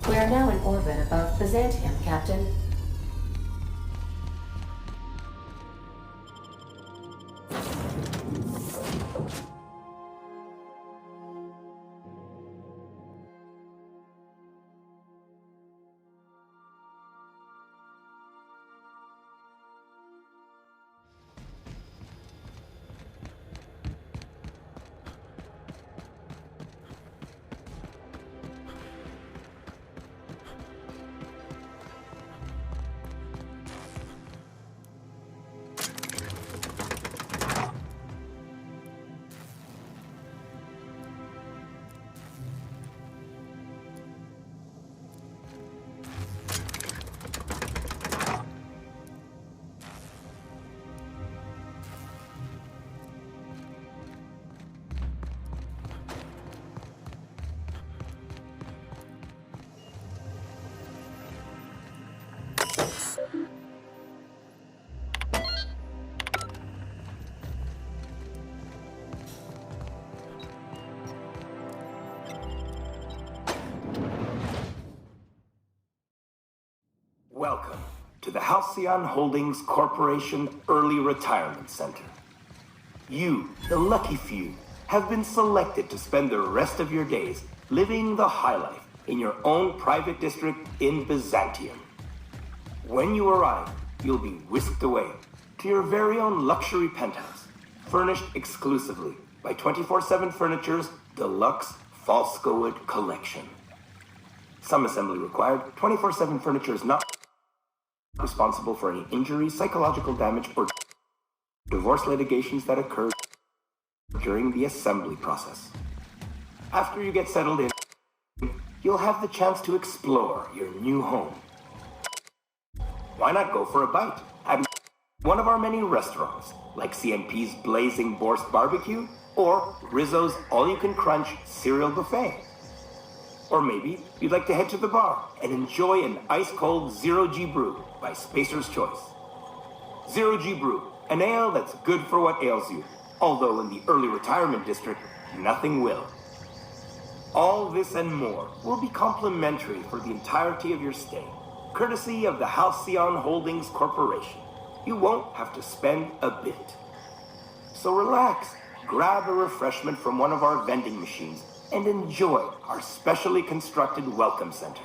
We are now in orbit above Byzantium, Captain. Welcome to the Halcyon Holdings Corporation Early Retirement Center. You, the lucky few, have been selected to spend the rest of your days living the high life in your own private district in Byzantium. When you arrive, you'll be whisked away to your very own luxury penthouse, furnished exclusively by 24/7 Furniture's deluxe Falskowood collection. Some assembly required. 24/7 Furniture is not responsible for any injury, psychological damage, or divorce litigations that occur during the assembly process. After you get settled in, you'll have the chance to explore your new home. Why not go for a bite at one of our many restaurants, like CNP's Blazing Borscht Barbecue or Rizzo's All-You-Can-Crunch Cereal Buffet? Or maybe you'd like to head to the bar and enjoy an ice-cold Zero-G Brew by Spacer's Choice. Zero-G Brew, an ale that's good for what ails you, although in the early retirement district, nothing will. All this and more will be complimentary for the entirety of your stay, courtesy of the Halcyon Holdings Corporation. You won't have to spend a bit. So relax, grab a refreshment from one of our vending machines, and enjoy our specially constructed welcome center.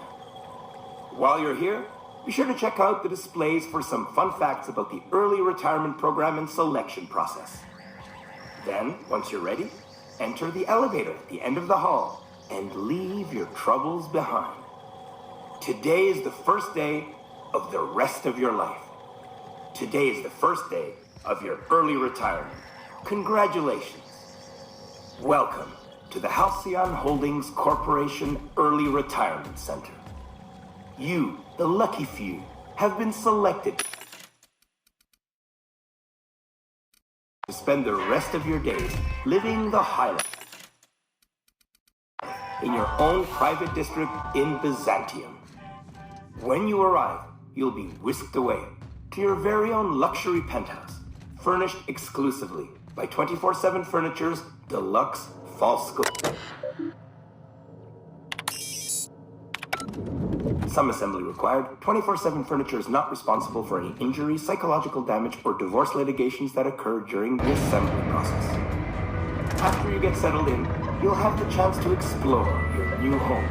While you're here, be sure to check out the displays for some fun facts about the early retirement program and selection process. Then, once you're ready, enter the elevator at the end of the hall and leave your troubles behind. Today is the first day of the rest of your life. Today is the first day of your early retirement. Congratulations. Welcome to the Halcyon Holdings Corporation Early Retirement Center. You, the lucky few, have been selected to spend the rest of your days living the high life in your own private district in Byzantium. When you arrive, you'll be whisked away to your very own luxury penthouse, furnished exclusively by 24/7 Furniture's deluxe Falskowood. Some assembly required. 24/7 Furniture is not responsible for any injury, psychological damage, or divorce litigations that occur during the assembly process. After you get settled in, you'll have the chance to explore your new home.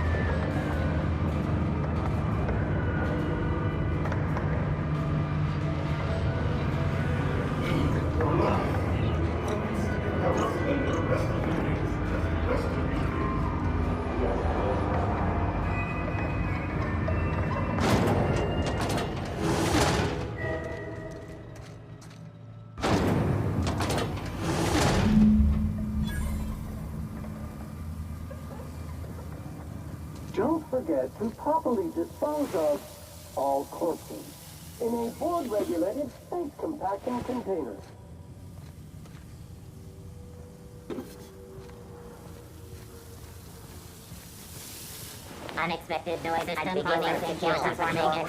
Don't forget to properly dispose of all corpses in a board-regulated safe compacting container. Unexpected noises beginning to forming.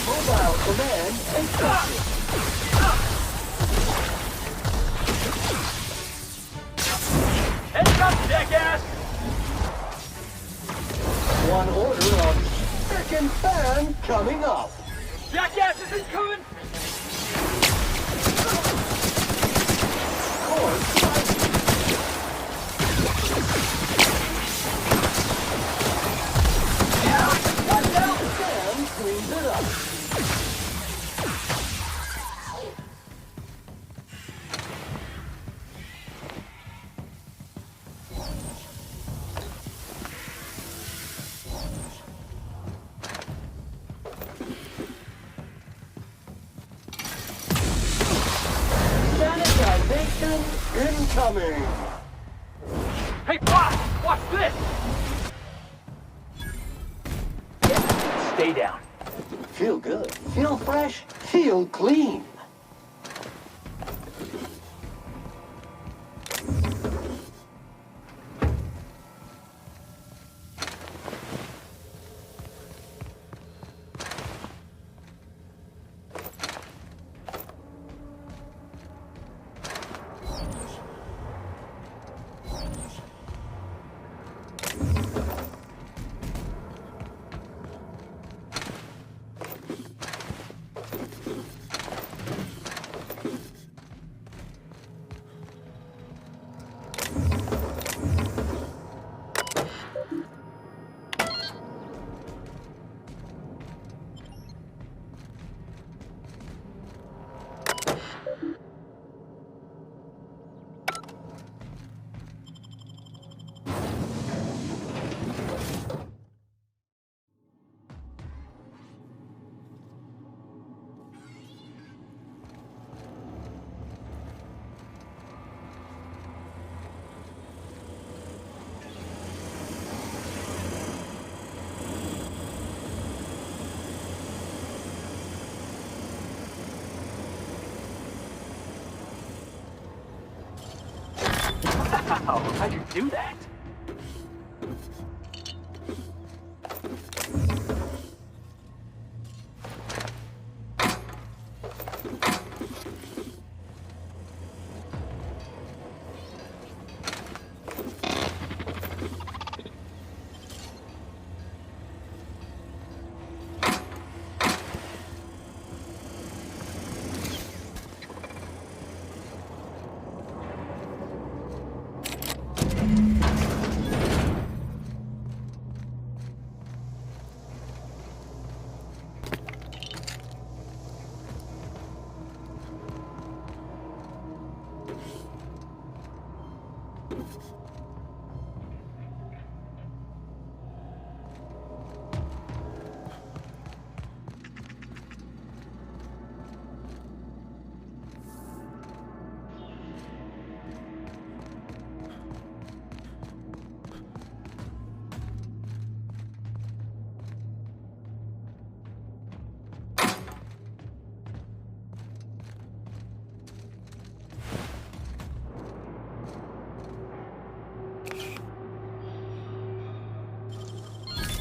Mobile Heads up, jackass! One order of frickin' fan coming up. Jackass isn't coming! Course right. What now? Fan cleans it up. Sanitization incoming. Hey, boss! Watch this! Stay down. Feel good. Feel fresh. Feel clean. Wow, how'd you do that?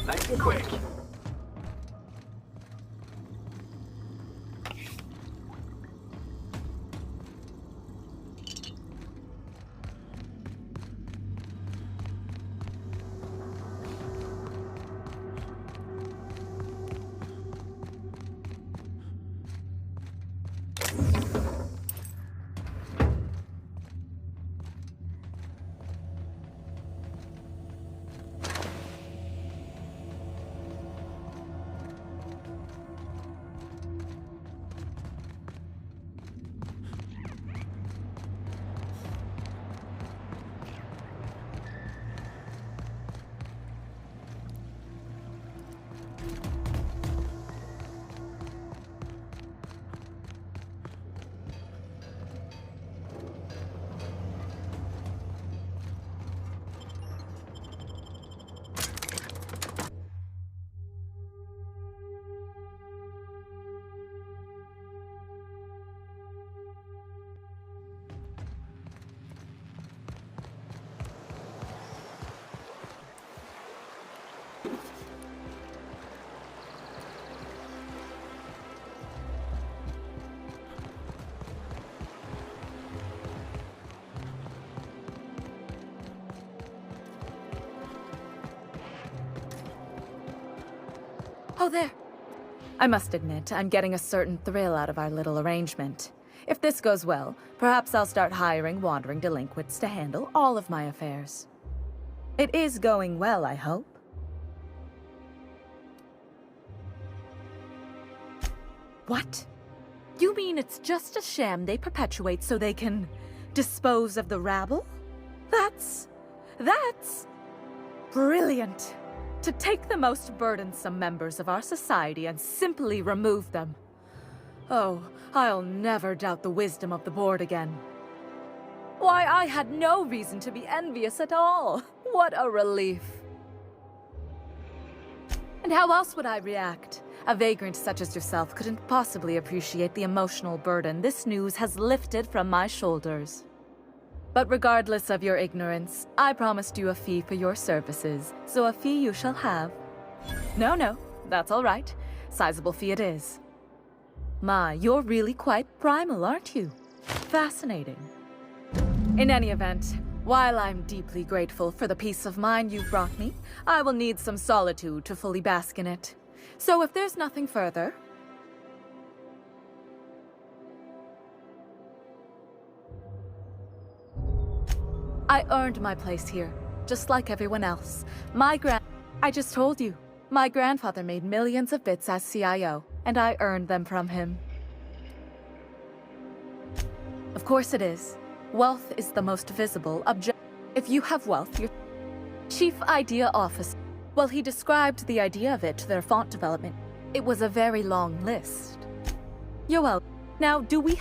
Nice and quick. Oh, there. I must admit, I'm getting a certain thrill out of our little arrangement. If this goes well, perhaps I'll start hiring wandering delinquents to handle all of my affairs. It is going well, I hope. What? You mean it's just a sham they perpetuate so they can dispose of the rabble? That's brilliant. To take the most burdensome members of our society and simply remove them. Oh, I'll never doubt the wisdom of the board again. Why, I had no reason to be envious at all. What a relief. And how else would I react? A vagrant such as yourself couldn't possibly appreciate the emotional burden this news has lifted from my shoulders. But regardless of your ignorance, I promised you a fee for your services, so a fee you shall have. No, that's all right. Sizable fee it is. My, you're really quite primal, aren't you? Fascinating. In any event, while I'm deeply grateful for the peace of mind you've brought me, I will need some solitude to fully bask in it. So if there's nothing further... I earned my place here, just like everyone else. I just told you, my grandfather made millions of bits as CIO, and I earned them from him. Of course it is. Wealth is the most visible object. If you have wealth, your chief idea officer... Well, he described the idea of it to their font development. It was a very long list. You're welcome. Now, do we...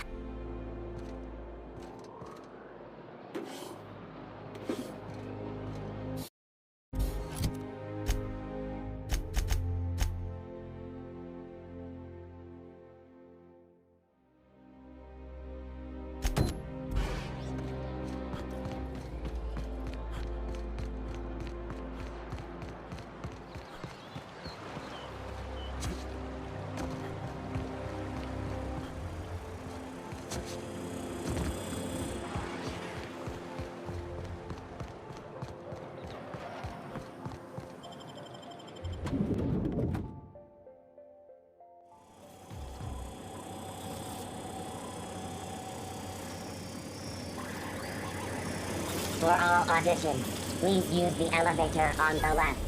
For all auditions, please use the elevator on the left.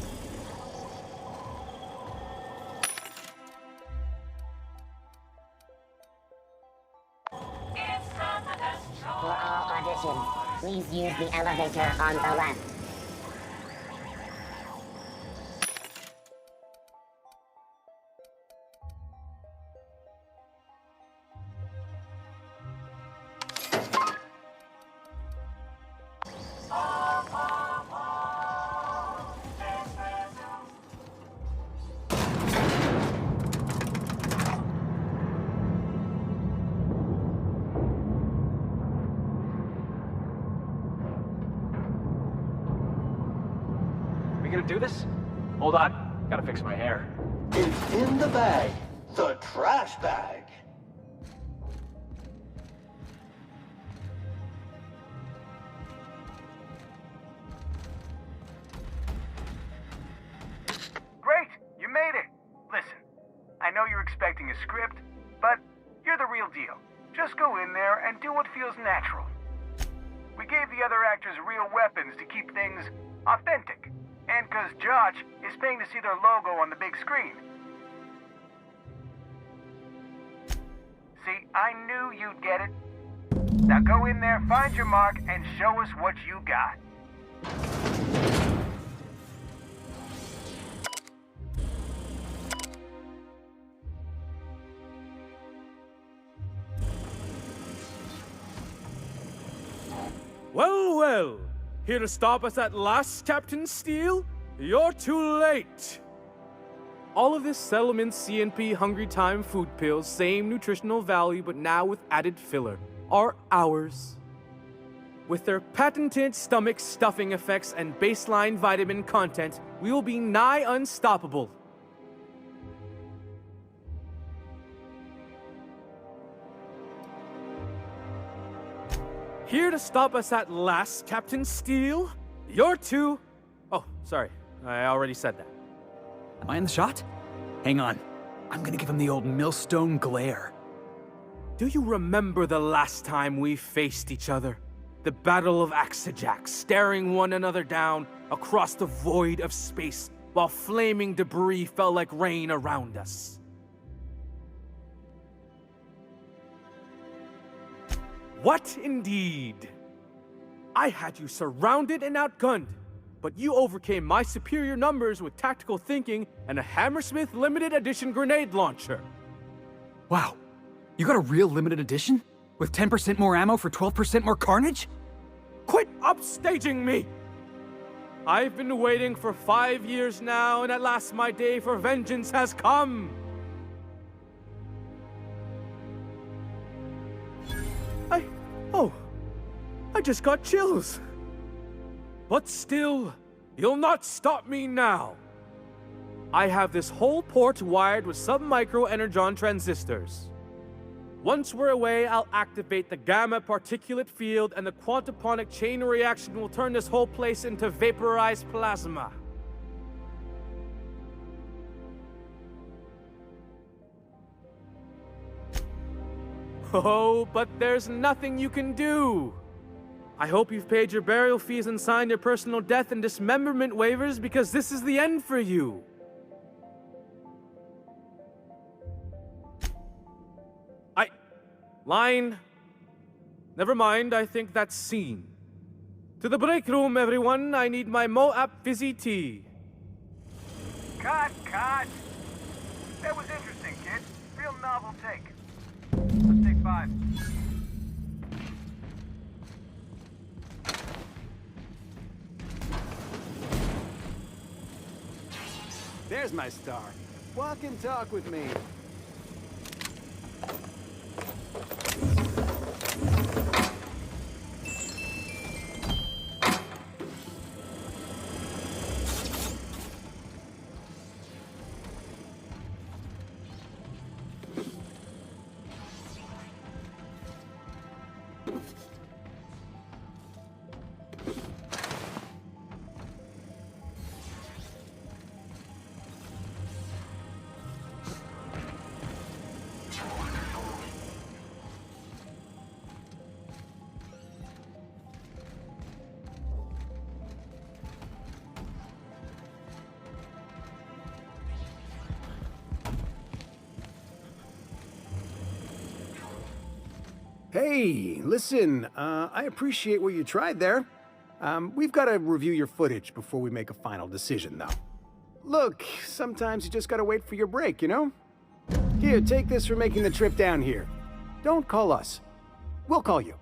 For all auditions, please use the elevator on the left. We gonna do this? Hold on. Gotta fix my hair. It's in the bag. The trash bag. Great! You made it! Listen, I know you're expecting a script, but you're the real deal. Just go in there and do what feels natural. We gave the other actors real weapons to keep things authentic. And because Josh is paying to see their logo on the big screen. See, I knew you'd get it. Now go in there, find your mark, and show us what you got. Well, well. Here to stop us at last, Captain Steele? You're too late! All of this settlement CNP Hungry Time food pills, same nutritional value but now with added filler, are ours. With their patented stomach stuffing effects and baseline vitamin content, we will be nigh unstoppable. Here to stop us at last, Captain Steele? You're too... Oh, sorry. I already said that. Am I in the shot? Hang on. I'm gonna give him the old millstone glare. Do you remember the last time we faced each other? The Battle of Axejack, staring one another down across the void of space while flaming debris fell like rain around us. What indeed? I had you surrounded and outgunned, but you overcame my superior numbers with tactical thinking and a Hammersmith limited edition grenade launcher. Wow. You got a real limited edition? With 10% more ammo for 12% more carnage? Quit upstaging me! I've been waiting for 5 years now, and at last my day for vengeance has come! I just got chills. But still, you'll not stop me now. I have this whole port wired with sub-micro energon transistors. Once we're away, I'll activate the gamma particulate field and the quantaponic chain reaction will turn this whole place into vaporized plasma. Oh, but there's nothing you can do. I hope you've paid your burial fees and signed your personal death and dismemberment waivers because this is the end for you. Line. Never mind, I think that's scene. To the break room, everyone. I need my Moab fizzy tea. Cut! That was interesting, kid. Real novel take. Let's take 5. There's my star. Walk and talk with me. Hey, listen, I appreciate what you tried there. We've got to review your footage before we make a final decision, though. Look, sometimes you just gotta wait for your break, you know? Here, take this for making the trip down here. Don't call us. We'll call you.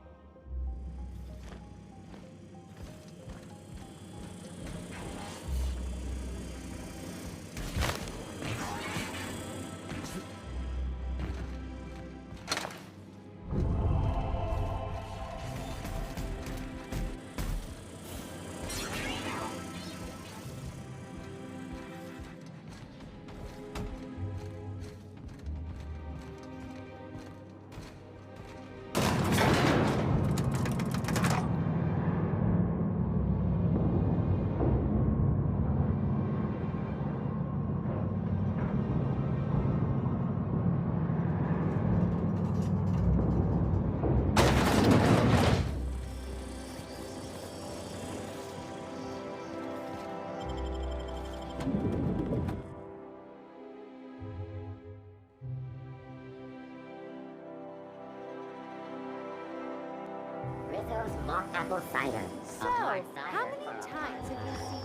Rizzo's mock apple cider. So, how many times have you seen...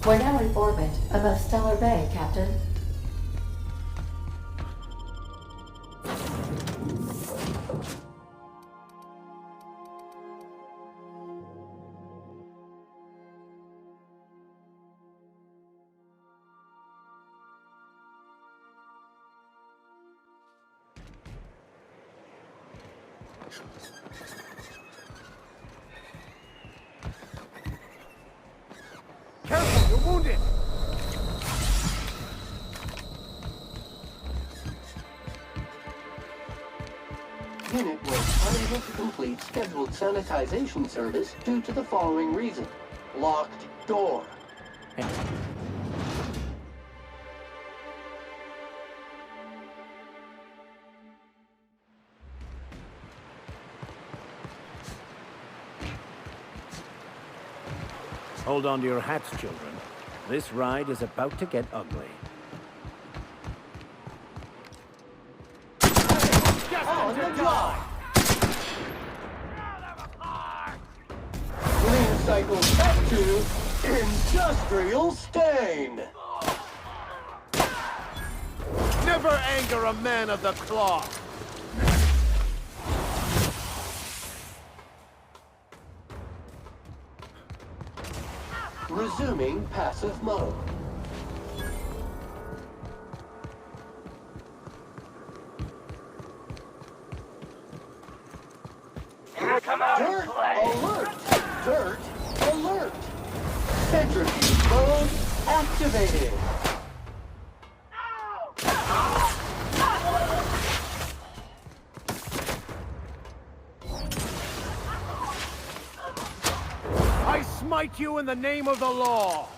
We're now in orbit above Stellar Bay, Captain. Careful, you're wounded! Unit was unable to complete scheduled sanitization service due to the following reason. Locked door. Hold on to your hats, children. This ride is about to get ugly. Clean cycle back to industrial stain. Never anger a man of the cloth! Resuming passive mode. Dirt alert! Dirt alert! Centrifuge mode activated. I smite you in the name of the law!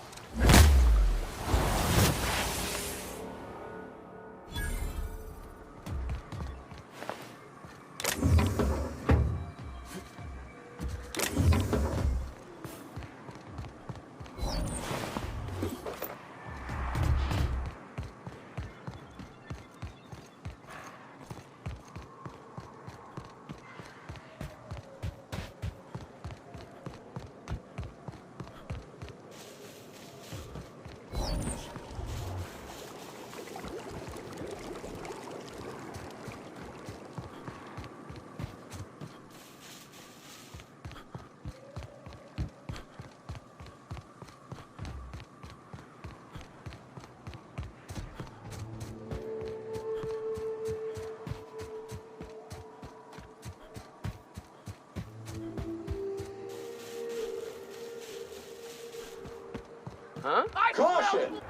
Huh? Caution!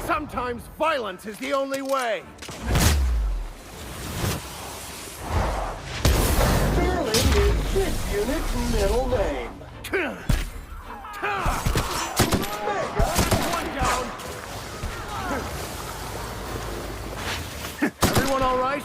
Sometimes violence is the only way! Sterling is this unit's middle name. Mega! One down! Everyone all right?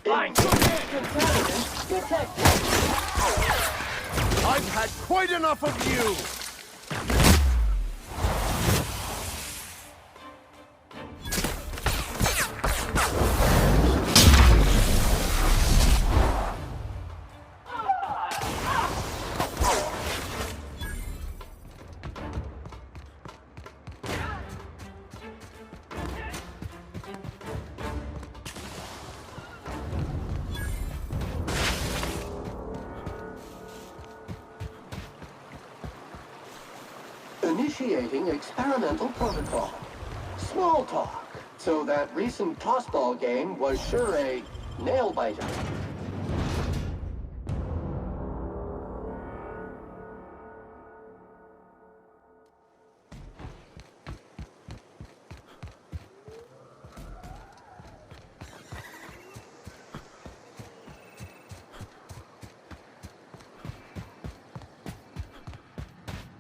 Contaminant detected. I've had quite enough of you! Initiating experimental protocol. Small talk. So that recent tossball game was sure a nail-biter.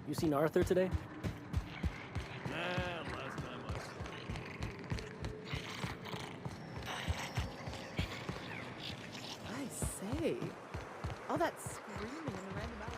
You seen Arthur today? Last time I saw I say, all that screaming in the random alleys.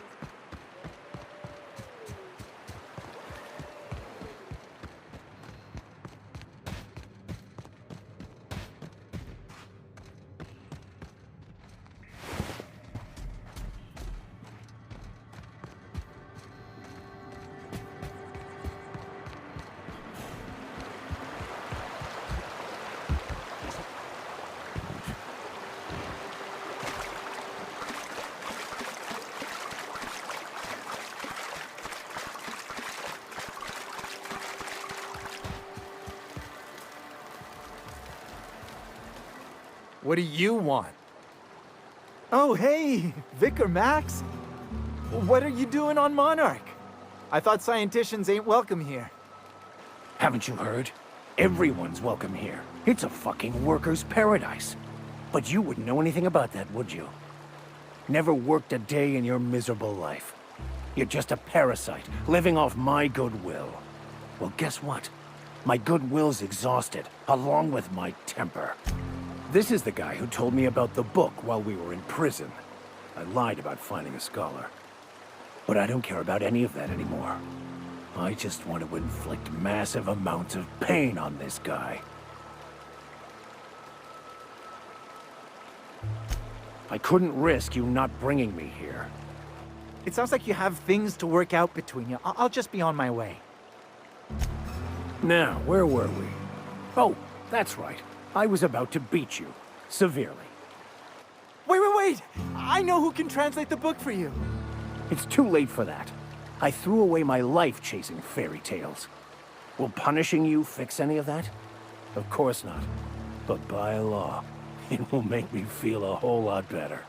What do you want? Oh, hey, Vicar Max. What are you doing on Monarch? I thought scienticians ain't welcome here. Haven't you heard? Everyone's welcome here. It's a fucking worker's paradise. But you wouldn't know anything about that, would you? Never worked a day in your miserable life. You're just a parasite, living off my goodwill. Well, guess what? My goodwill's exhausted, along with my temper. This is the guy who told me about the book while we were in prison. I lied about finding a scholar. But I don't care about any of that anymore. I just want to inflict massive amounts of pain on this guy. I couldn't risk you not bringing me here. It sounds like you have things to work out between you. I'll just be on my way. Now, where were we? Oh, that's right. I was about to beat you. Severely. Wait! I know who can translate the book for you. It's too late for that. I threw away my life chasing fairy tales. Will punishing you fix any of that? Of course not. But by law, it will make me feel a whole lot better.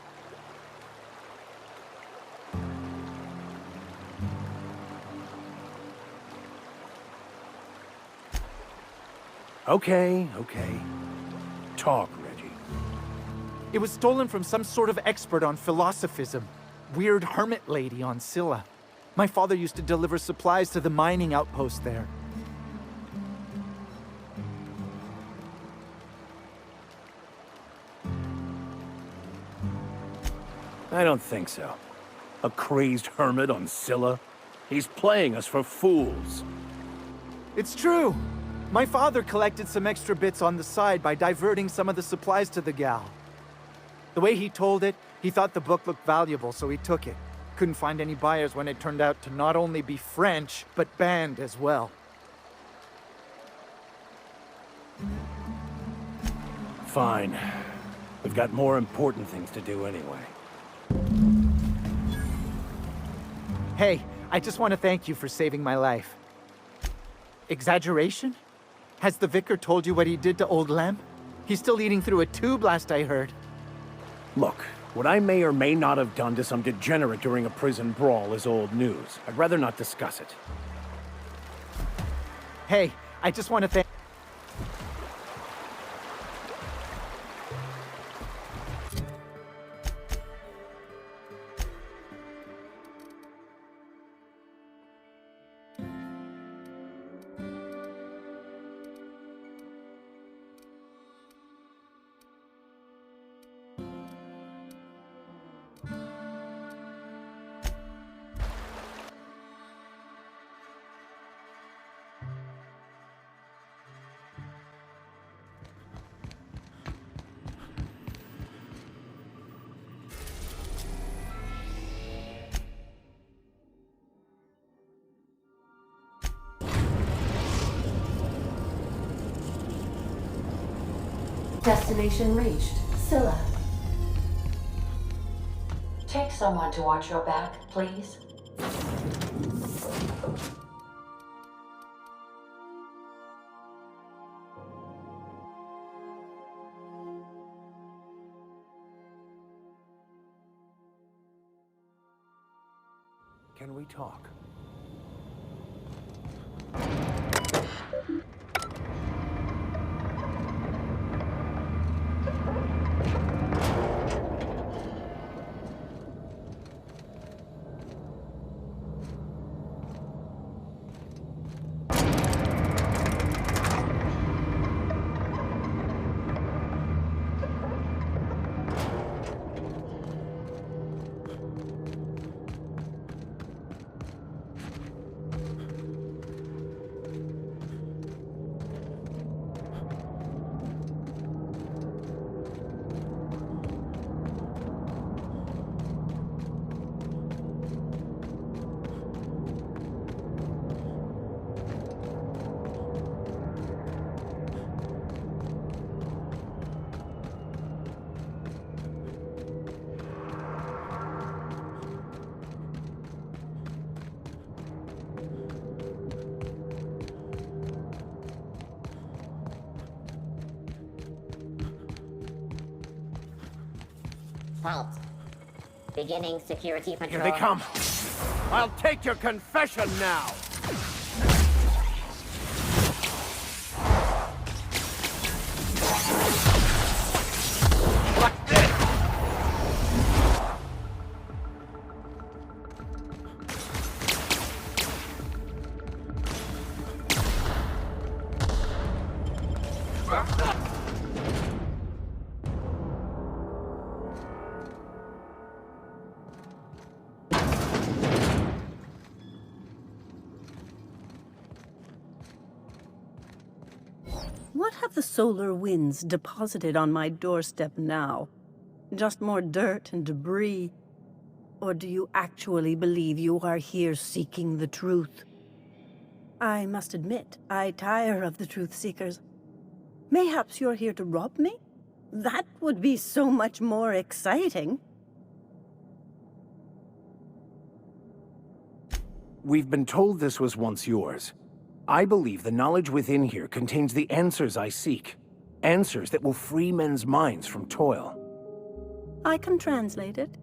Okay. Talk, Reggie. It was stolen from some sort of expert on philosophism. Weird hermit lady on Scylla. My father used to deliver supplies to the mining outpost there. I don't think so. A crazed hermit on Scylla? He's playing us for fools. It's true. My father collected some extra bits on the side by diverting some of the supplies to the gal. The way he told it, he thought the book looked valuable, so he took it. Couldn't find any buyers when it turned out to not only be French, but banned as well. Fine. We've got more important things to do anyway. Hey, I just want to thank you for saving my life. Exaggeration? Has the vicar told you what he did to old Lem? He's still eating through a tube last I heard. Look, what I may or may not have done to some degenerate during a prison brawl is old news. I'd rather not discuss it. Hey, I just want to thank... Destination reached. Scylla. Take someone to watch your back, please. Can we talk? Halt. Beginning security patrol. Here they come. I'll take your confession now. What's this? What have the solar winds deposited on my doorstep now? Just more dirt and debris? Or do you actually believe you are here seeking the truth? I must admit, I tire of the truth seekers. Mayhaps you're here to rob me? That would be so much more exciting. We've been told this was once yours. I believe the knowledge within here contains the answers I seek. Answers that will free men's minds from toil. I can translate it,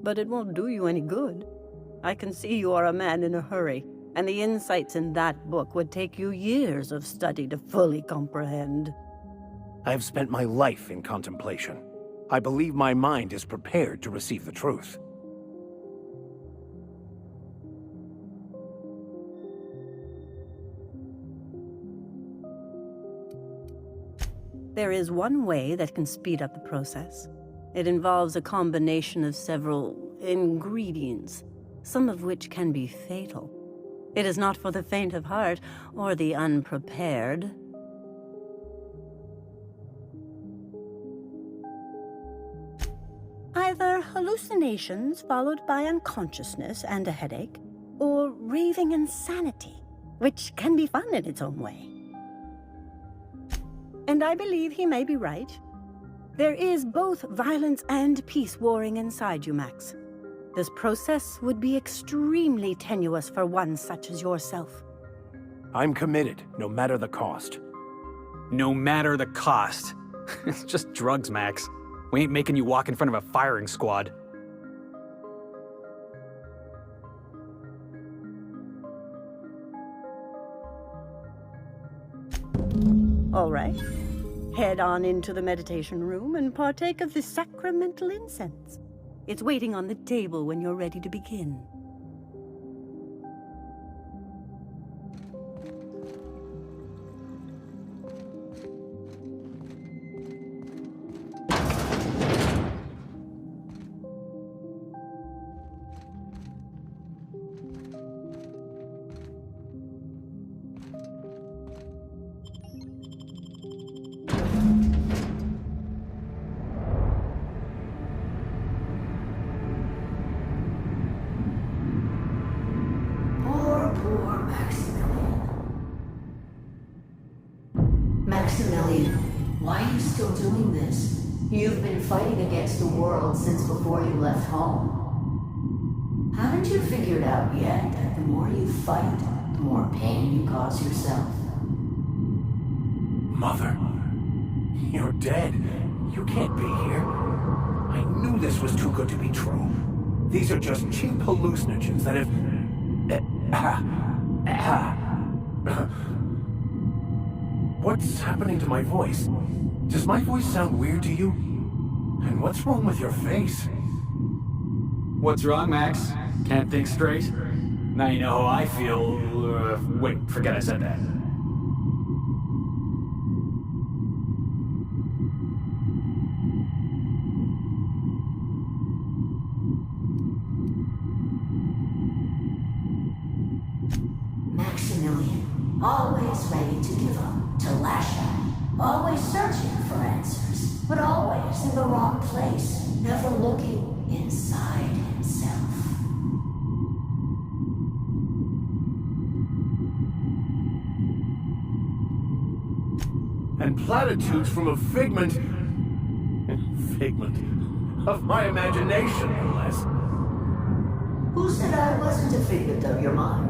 but it won't do you any good. I can see you are a man in a hurry, and the insights in that book would take you years of study to fully comprehend. I have spent my life in contemplation. I believe my mind is prepared to receive the truth. There is one way that can speed up the process. It involves a combination of several ingredients, some of which can be fatal. It is not for the faint of heart or the unprepared. Either hallucinations followed by unconsciousness and a headache, or raving insanity, which can be fun in its own way. And I believe he may be right. There is both violence and peace warring inside you, Max. This process would be extremely tenuous for one such as yourself. I'm committed, no matter the cost. No matter the cost. It's just drugs, Max. We ain't making you walk in front of a firing squad. All right. Head on into the meditation room and partake of the sacramental incense. It's waiting on the table when you're ready to begin. Maximilian, why are you still doing this? You've been fighting against the world since before you left home. Haven't you figured out yet that the more you fight, the more pain you cause yourself? Mother, you're dead. You can't be here. I knew this was too good to be true. These are just cheap hallucinogens that have... What's happening to my voice? Does my voice sound weird to you? And what's wrong with your face? What's wrong, Max? Can't think straight? Now you know how I feel. Wait, forget I said that. Maximilian, always ready to give up, to lash out, always searching for answers, but always in the wrong place, never looking inside himself. And platitudes from a figment of my imagination, no less. Who said I wasn't a figment of your mind?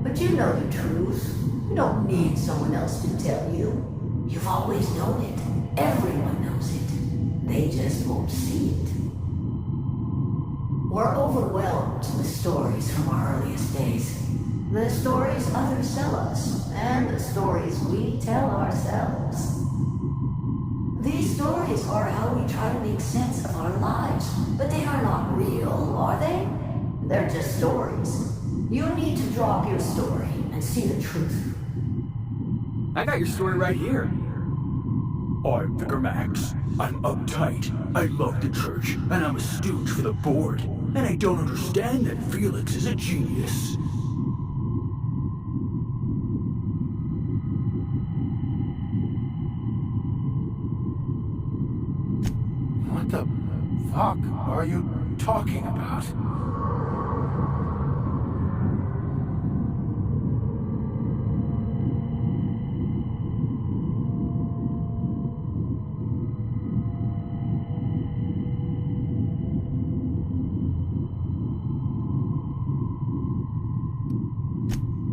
But you know the truth. You don't need someone else to tell you. You've always known it. Everyone knows it. They just won't see it. We're overwhelmed with stories from our earliest days. The stories others tell us, and the stories we tell ourselves. These stories are how we try to make sense of our lives, but they are not real, are they? They're just stories. You need to drop your story and see the truth. I got your story right here. I'm Vicar Max. I'm uptight. I love the church, and I'm a stooge for the board. And I don't understand that Felix is a genius. What the fuck are you talking about?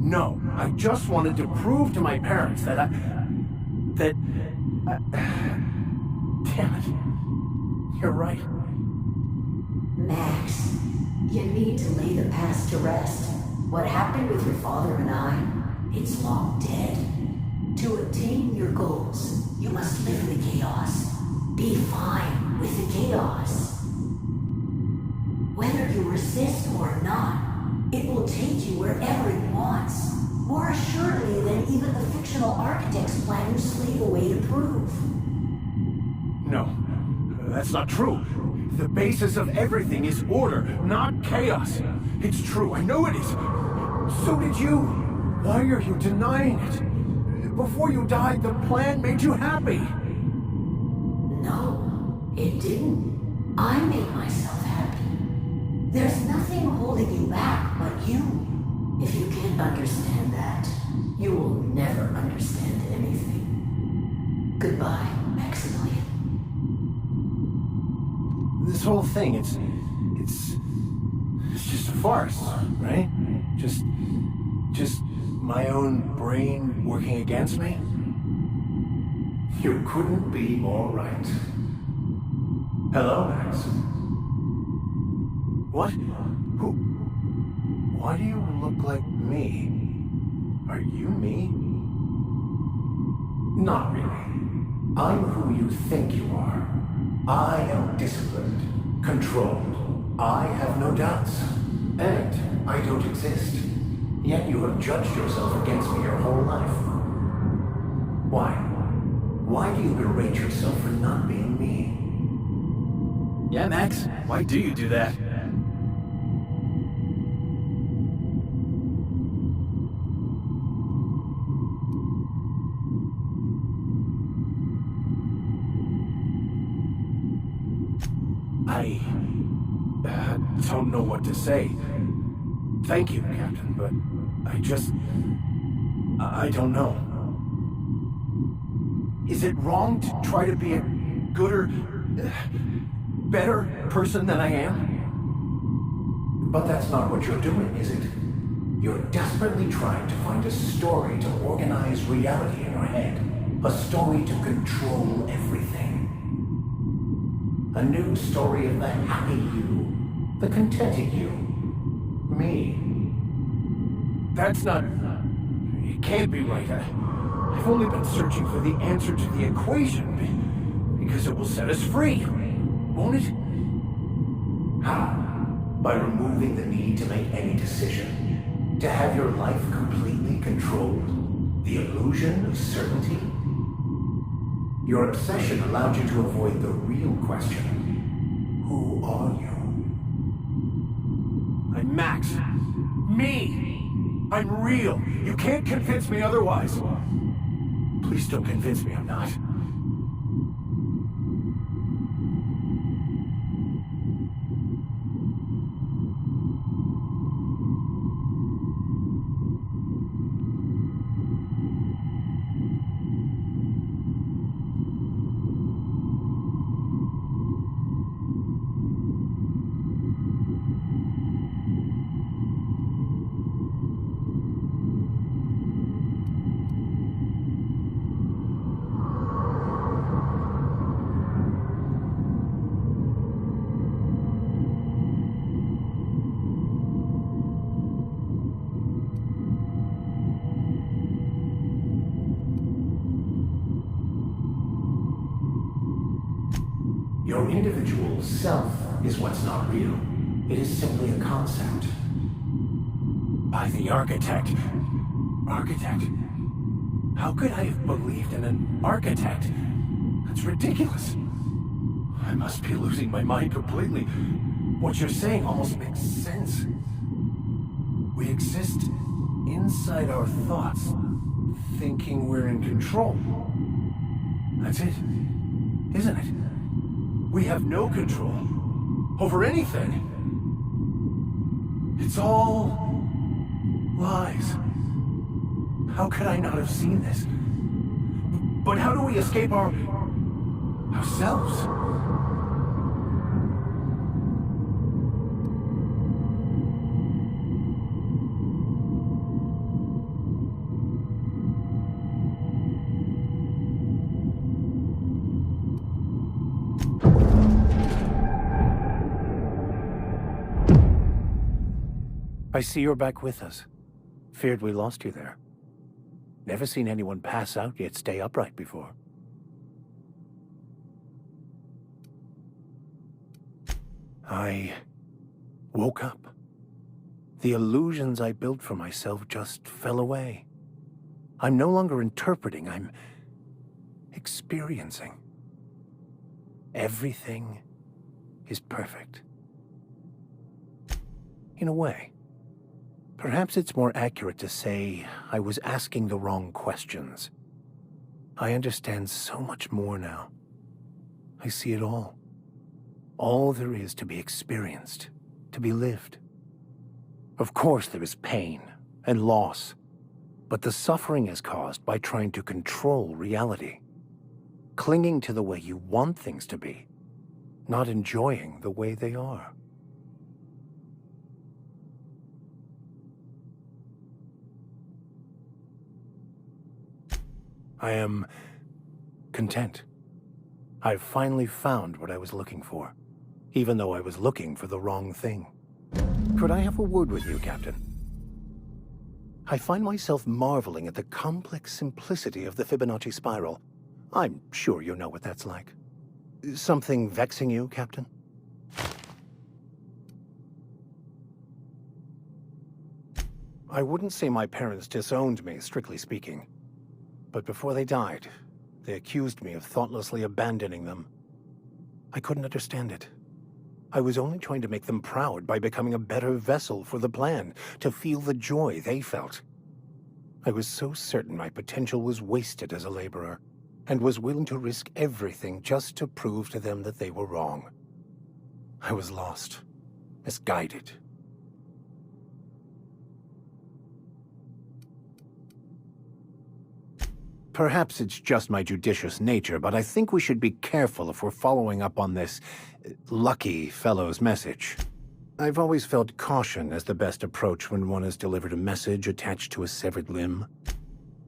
No, I just wanted to prove to my parents that damn it. You're right. Max, you need to lay the past to rest. What happened with your father and I, it's long dead. To attain your goals, you must live in the chaos. Be fine with the chaos. Whether you resist or not, it will take you wherever it wants. More assuredly than even the fictional architects plan your slave away to prove. No, that's not true. The basis of everything is order, not chaos. It's true, I know it is. So did you. Why are you denying it? Before you died, the plan made you happy. No, it didn't. I made myself happy. There's nothing holding you back but you. If you can't understand that, you will never understand anything. Goodbye, Maximilian. This whole thing, it's just a farce, right? Just my own brain working against me? You couldn't be more right. Hello, Max. What? Who? Why do you look like me? Are you me? Not really. I'm who you think you are. I am disciplined, controlled. I have no doubts. And I don't exist. Yet you have judged yourself against me your whole life. Why? Why do you berate yourself for not being me? Yeah, Max, why do you do that? I don't know what to say. Thank you, Captain, but I don't know. Is it wrong to try to be a gooder, better person than I am? But that's not what you're doing, is it? You're desperately trying to find a story to organize reality in your head. A story to control everything. A new story of the happy you, the contented you. Me. That's not... It can't be right. I've only been searching for the answer to the equation, because it will set us free, won't it? How? By removing the need to make any decision, to have your life completely controlled, the illusion of certainty. Your obsession allowed you to avoid the real question. Who are you? I'm Max. Me! I'm real. You can't convince me otherwise. Please don't convince me I'm not. Your individual self is what's not real. It is simply a concept. By the architect. Architect? How could I have believed in an architect? That's ridiculous. I must be losing my mind completely. What you're saying almost makes sense. We exist inside our thoughts, thinking we're in control. That's it, isn't it? We have no control over anything. It's all lies. How could I not have seen this? But how do we escape ourselves? I see you're back with us. Feared we lost you there. Never seen anyone pass out yet stay upright before. I woke up. The illusions I built for myself just fell away. I'm no longer interpreting, I'm experiencing. Everything is perfect. In a way. Perhaps it's more accurate to say I was asking the wrong questions. I understand so much more now. I see it all. All there is to be experienced, to be lived. Of course there is pain and loss, but the suffering is caused by trying to control reality, clinging to the way you want things to be, not enjoying the way they are. I am content. I've finally found what I was looking for, even though I was looking for the wrong thing. Could I have a word with you, Captain? I find myself marveling at the complex simplicity of the Fibonacci spiral. I'm sure you know what that's like. Something vexing you, Captain? I wouldn't say my parents disowned me, strictly speaking. But before they died, they accused me of thoughtlessly abandoning them. I couldn't understand it. I was only trying to make them proud by becoming a better vessel for the plan, to feel the joy they felt. I was so certain my potential was wasted as a laborer, and was willing to risk everything just to prove to them that they were wrong. I was lost, misguided. Perhaps it's just my judicious nature, but I think we should be careful if we're following up on this lucky fellow's message. I've always felt caution as the best approach when one has delivered a message attached to a severed limb.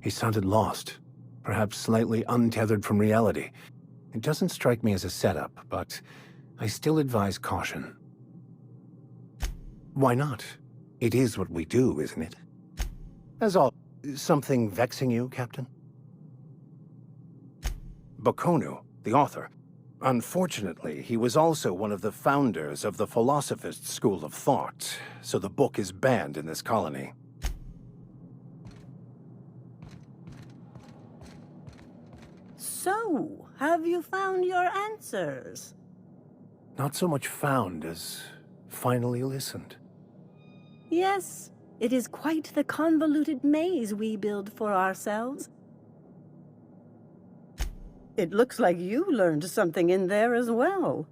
He sounded lost, perhaps slightly untethered from reality. It doesn't strike me as a setup, but I still advise caution. Why not? It is what we do, isn't it? As all, something vexing you, Captain? Bakonu, the author. Unfortunately, he was also one of the founders of the Philosophist School of Thought, so the book is banned in this colony. So, have you found your answers? Not so much found as finally listened. Yes, it is quite the convoluted maze we build for ourselves. It looks like you learned something in there as well.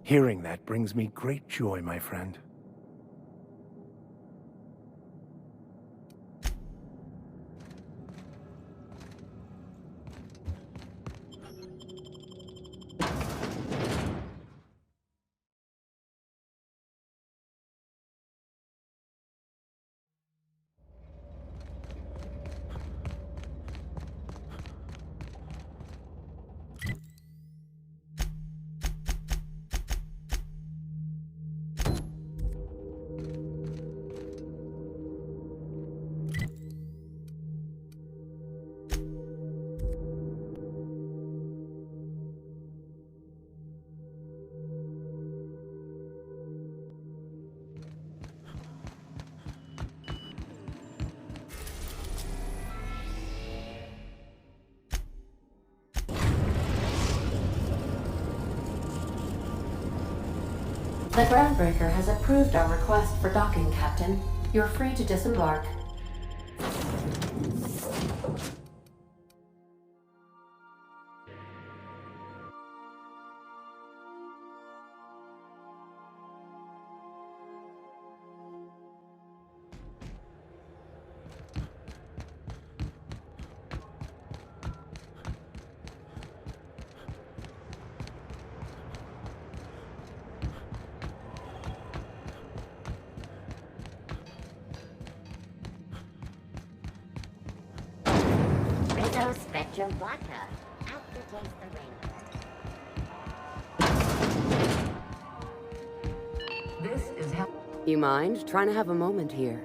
Hearing that brings me great joy, my friend. The groundbreaker has approved our request for docking, Captain. You're free to disembark. Rizzo Spectrum Vodka. Aftertaste the rain. This is how. You mind trying to have a moment here?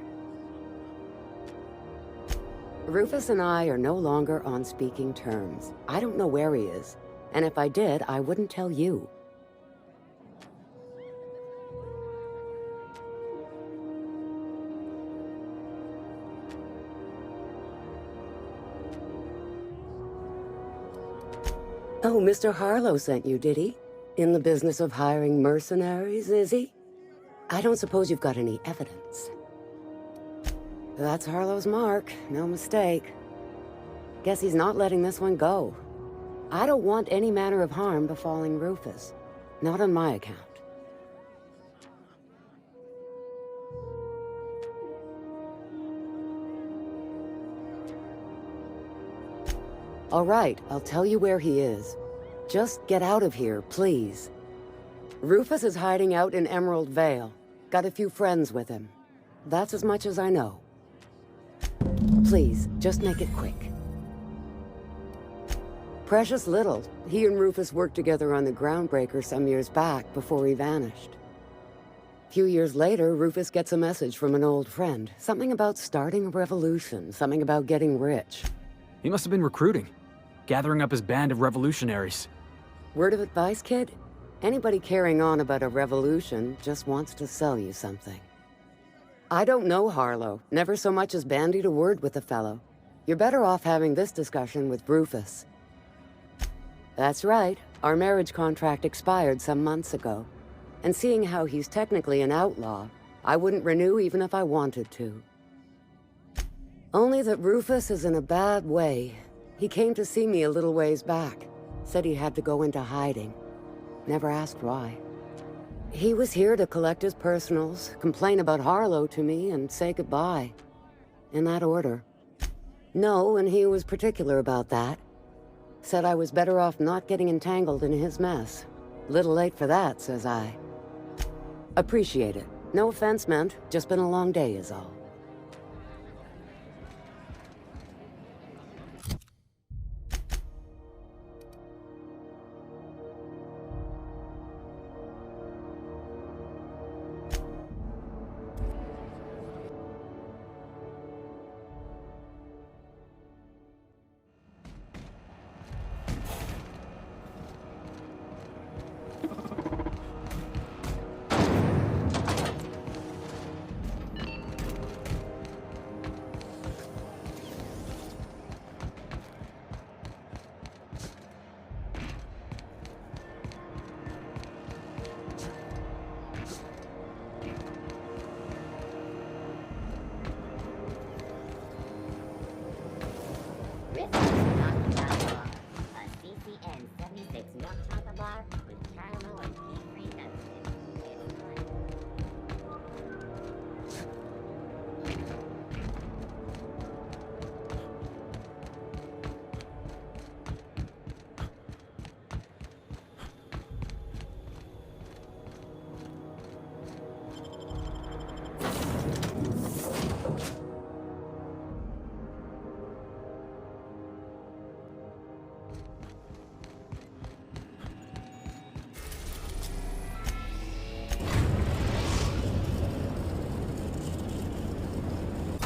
Rufus and I are no longer on speaking terms. I don't know where he is, and if I did, I wouldn't tell you. Oh, Mr. Harlow sent you, did he? In the business of hiring mercenaries, is he? I don't suppose you've got any evidence. That's Harlow's mark, no mistake. Guess he's not letting this one go. I don't want any manner of harm befalling Rufus. Not on my account. All right, I'll tell you where he is. Just get out of here, please. Rufus is hiding out in Emerald Vale. Got a few friends with him. That's as much as I know. Please, just make it quick. Precious little. He and Rufus worked together on the Groundbreaker some years back before he vanished. A few years later, Rufus gets a message from an old friend. Something about starting a revolution, something about getting rich. He must have been recruiting, gathering up his band of revolutionaries. Word of advice, kid? Anybody carrying on about a revolution just wants to sell you something. I don't know Harlow, never so much as bandied a word with the fellow. You're better off having this discussion with Rufus. That's right, our marriage contract expired some months ago. And seeing how he's technically an outlaw, I wouldn't renew even if I wanted to. Only that Rufus is in a bad way. He came to see me a little ways back. Said he had to go into hiding. Never asked why. He was here to collect his personals, complain about Harlow to me, and say goodbye. In that order. No, and he was particular about that. Said I was better off not getting entangled in his mess. Little late for that, says I. Appreciate it. No offense meant, just been a long day is all.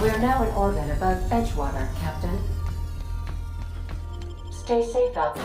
We are now in orbit above Edgewater, Captain. Stay safe out there.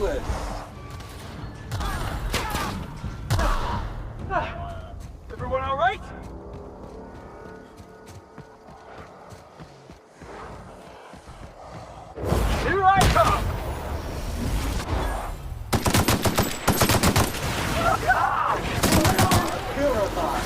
useless! Everyone all right? Here I come! Purify.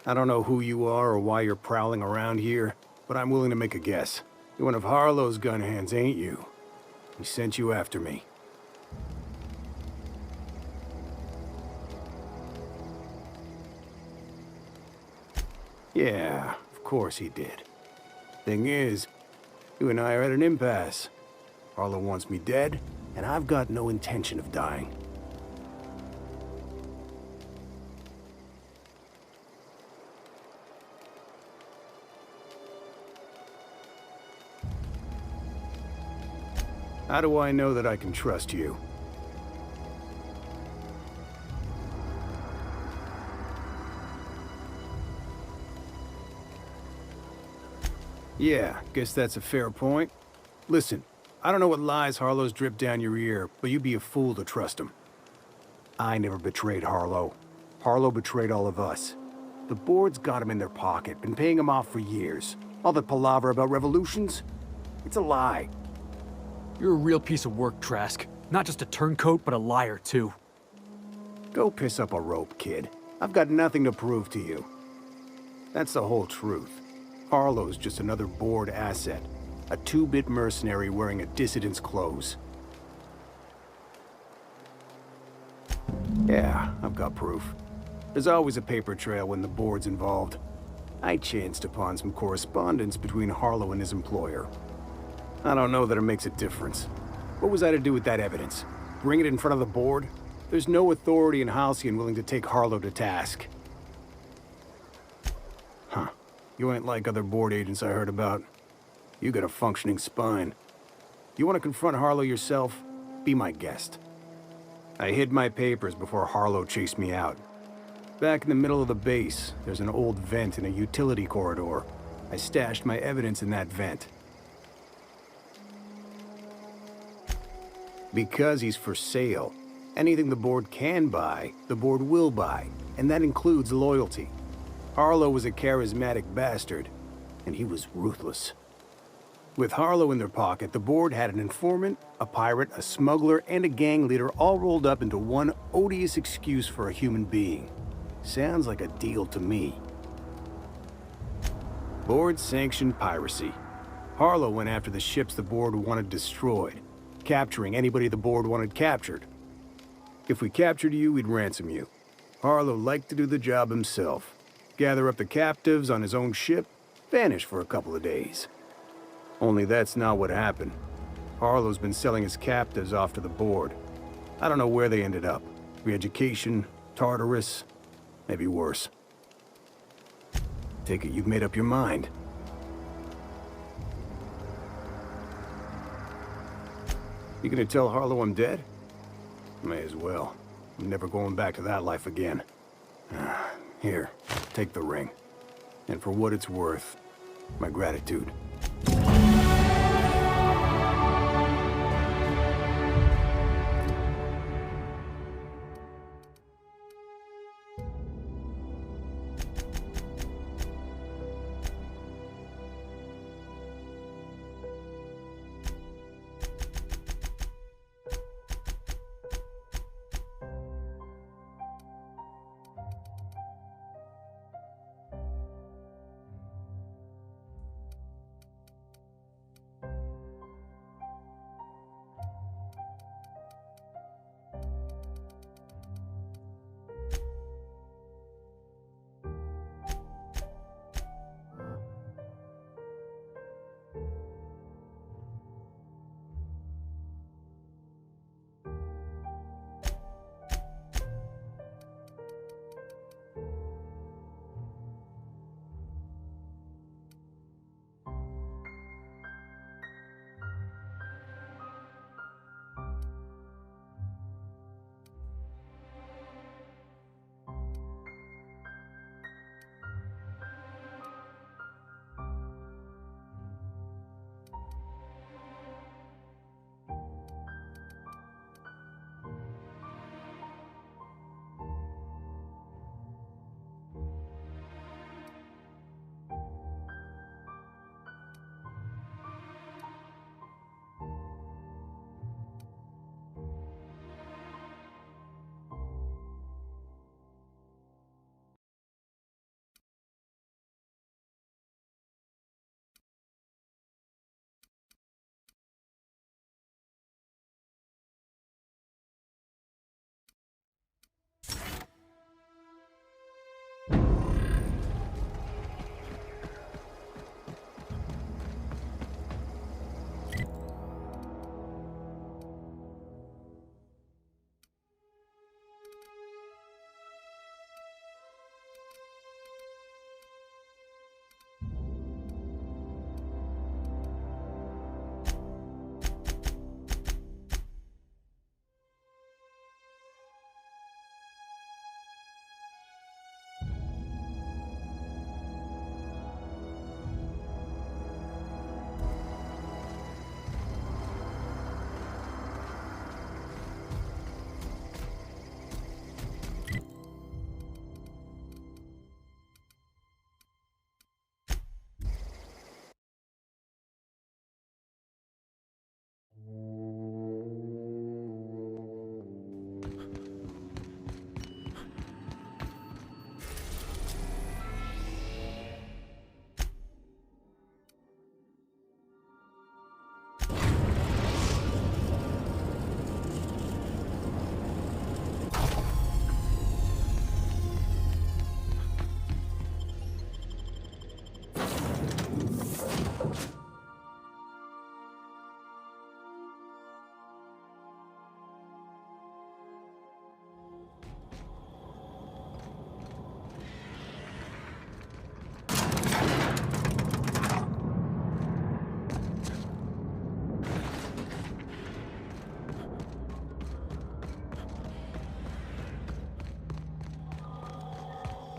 I don't know who you are or why you're prowling around here, but I'm willing to make a guess. You're one of Harlow's gun hands, ain't you? He sent you after me. Yeah, of course he did. Thing is, you and I are at an impasse. Harlow wants me dead, and I've got no intention of dying. How do I know that I can trust you? Yeah, guess that's a fair point. Listen, I don't know what lies Harlow's dripped down your ear, but you'd be a fool to trust him. I never betrayed Harlow. Harlow betrayed all of us. The board's got him in their pocket, been paying him off for years. All that palaver about revolutions? It's a lie. You're a real piece of work, Trask. Not just a turncoat, but a liar, too. Go piss up a rope, kid. I've got nothing to prove to you. That's the whole truth. Harlow's just another board asset. A two-bit mercenary wearing a dissident's clothes. Yeah, I've got proof. There's always a paper trail when the board's involved. I chanced upon some correspondence between Harlow and his employer. I don't know that it makes a difference. What was I to do with that evidence? Bring it in front of the board? There's no authority in Halcyon willing to take Harlow to task. Huh. You ain't like other board agents I heard about. You got a functioning spine. You want to confront Harlow yourself? Be my guest. I hid my papers before Harlow chased me out. Back in the middle of the base, there's an old vent in a utility corridor. I stashed my evidence in that vent. Because he's for sale. Anything the board can buy, the board will buy, and that includes loyalty. Harlow was a charismatic bastard, and he was ruthless. With Harlow in their pocket, the board had an informant, a pirate, a smuggler, and a gang leader all rolled up into one odious excuse for a human being. Sounds like a deal to me. Board-sanctioned piracy. Harlow went after the ships the board wanted destroyed, capturing anybody the board wanted captured. If we captured you, we'd ransom you. Harlow liked to do the job himself. Gather up the captives on his own ship, vanish for a couple of days. Only that's not what happened. Harlow's been selling his captives off to the board. I don't know where they ended up. Re-education, Tartarus, maybe worse. Take it you've made up your mind. You gonna tell Harlow I'm dead? May as well. I'm never going back to that life again. Here, take the ring. And for what it's worth, my gratitude.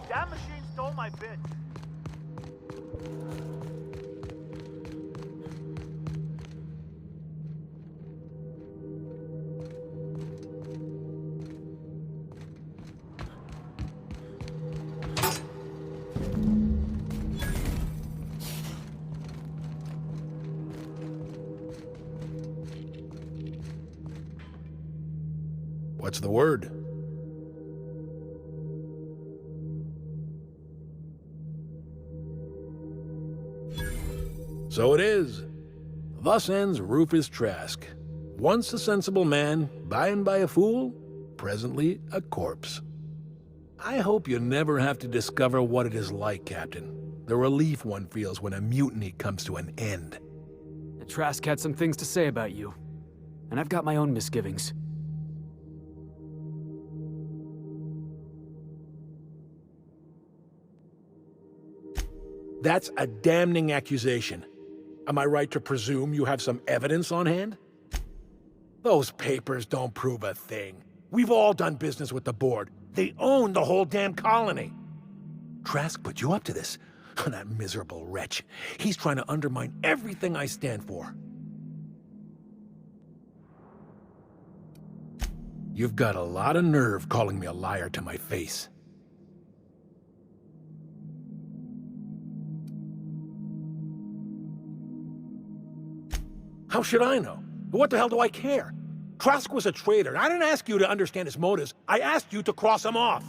That machine stole my bits. What's the word? So it is. Thus ends Rufus Trask. Once a sensible man, by and by a fool, presently a corpse. I hope you never have to discover what it is like, Captain. The relief one feels when a mutiny comes to an end. Trask had some things to say about you, and I've got my own misgivings. That's a damning accusation. Am I right to presume you have some evidence on hand? Those papers don't prove a thing. We've all done business with the board. They own the whole damn colony. Trask put you up to this. That miserable wretch. He's trying to undermine everything I stand for. You've got a lot of nerve calling me a liar to my face. How should I know? What the hell do I care? Trask was a traitor. I didn't ask you to understand his motives. I asked you to cross him off.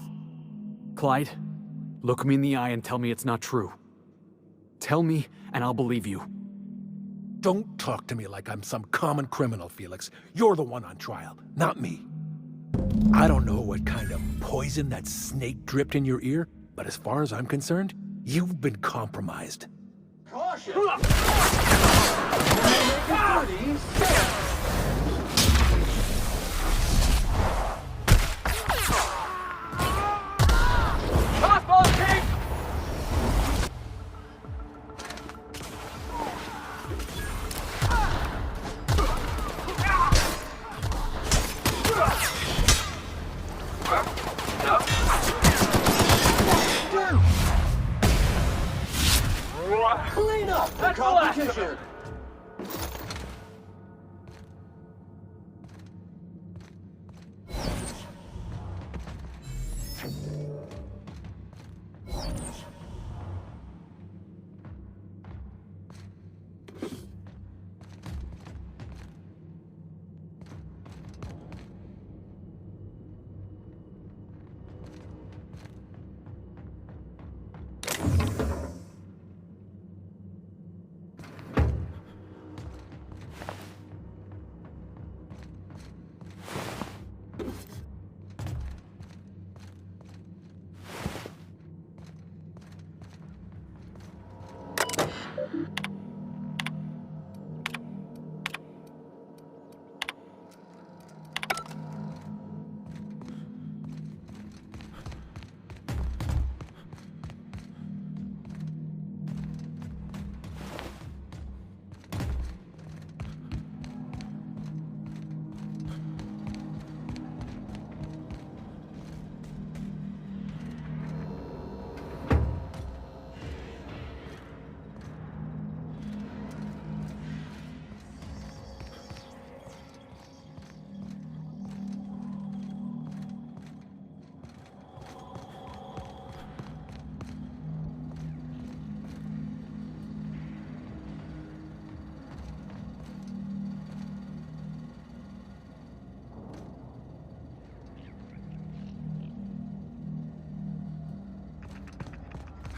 Clyde, look me in the eye and tell me it's not true. Tell me, and I'll believe you. Don't talk to me like I'm some common criminal, Felix. You're the one on trial, not me. I don't know what kind of poison that snake dripped in your ear, but as far as I'm concerned, you've been compromised. Caution! Clean up the competition!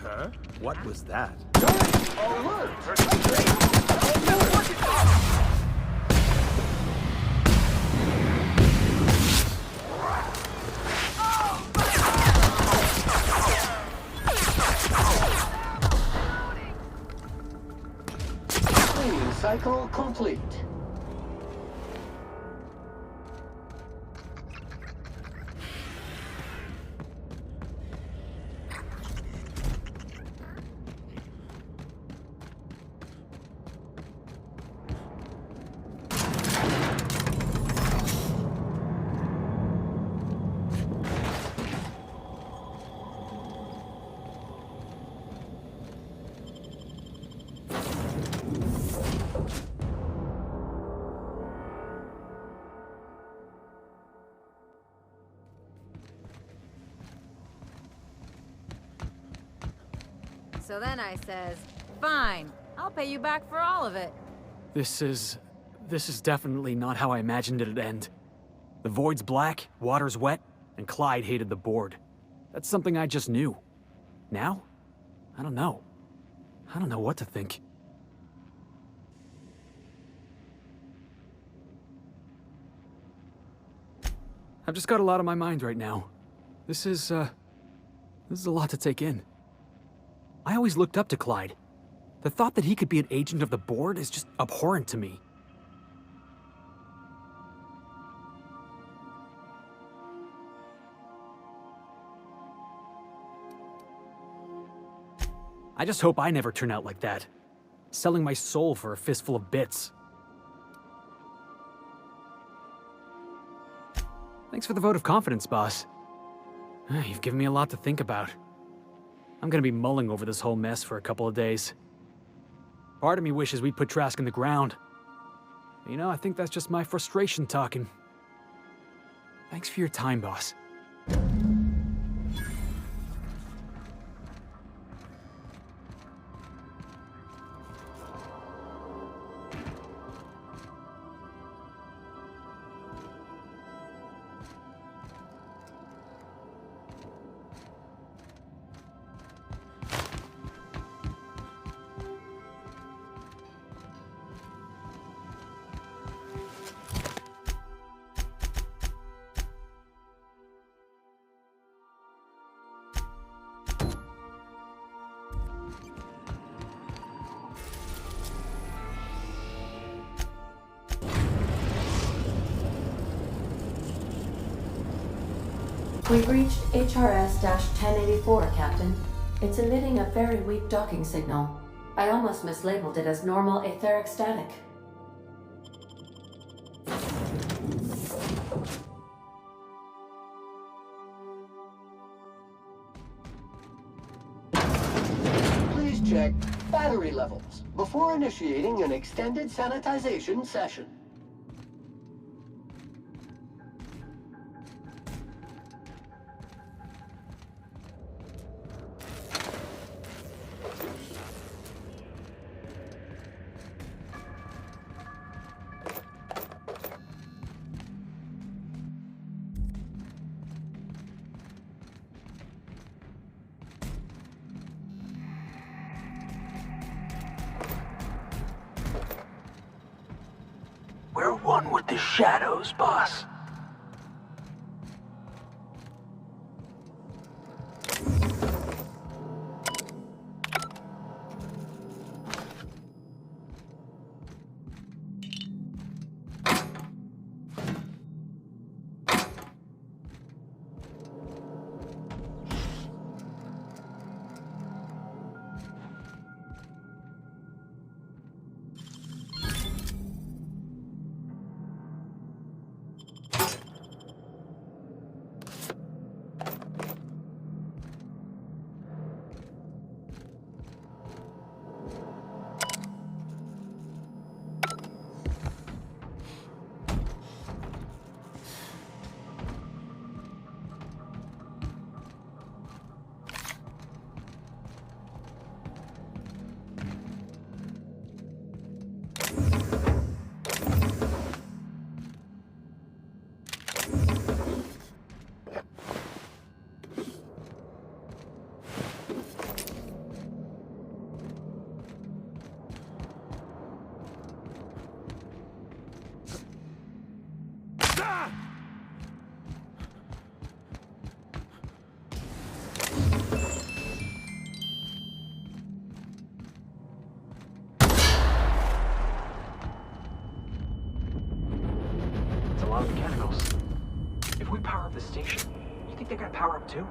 Huh? What was that? Cleaning cycle complete. So then I says, fine, I'll pay you back for all of it. This is definitely not how I imagined it'd end. The void's black, water's wet, and Clyde hated the board. That's something I just knew. Now? I don't know. I don't know what to think. I've just got a lot on my mind right now. This is a lot to take in. I always looked up to Clyde. The thought that he could be an agent of the board is just abhorrent to me. I just hope I never turn out like that. Selling my soul for a fistful of bits. Thanks for the vote of confidence, boss. You've given me a lot to think about. I'm gonna be mulling over this whole mess for a couple of days. Part of me wishes we'd put Trask in the ground. You know, I think that's just my frustration talking. Thanks for your time, boss. We've reached HRS-1084, Captain. It's emitting a very weak docking signal. I almost mislabeled it as normal etheric static. Please check battery levels before initiating an extended sanitization session. We're one with the shadows, boss. It's a lot of mechanicals. If we power up the station, you think they're gonna power up too?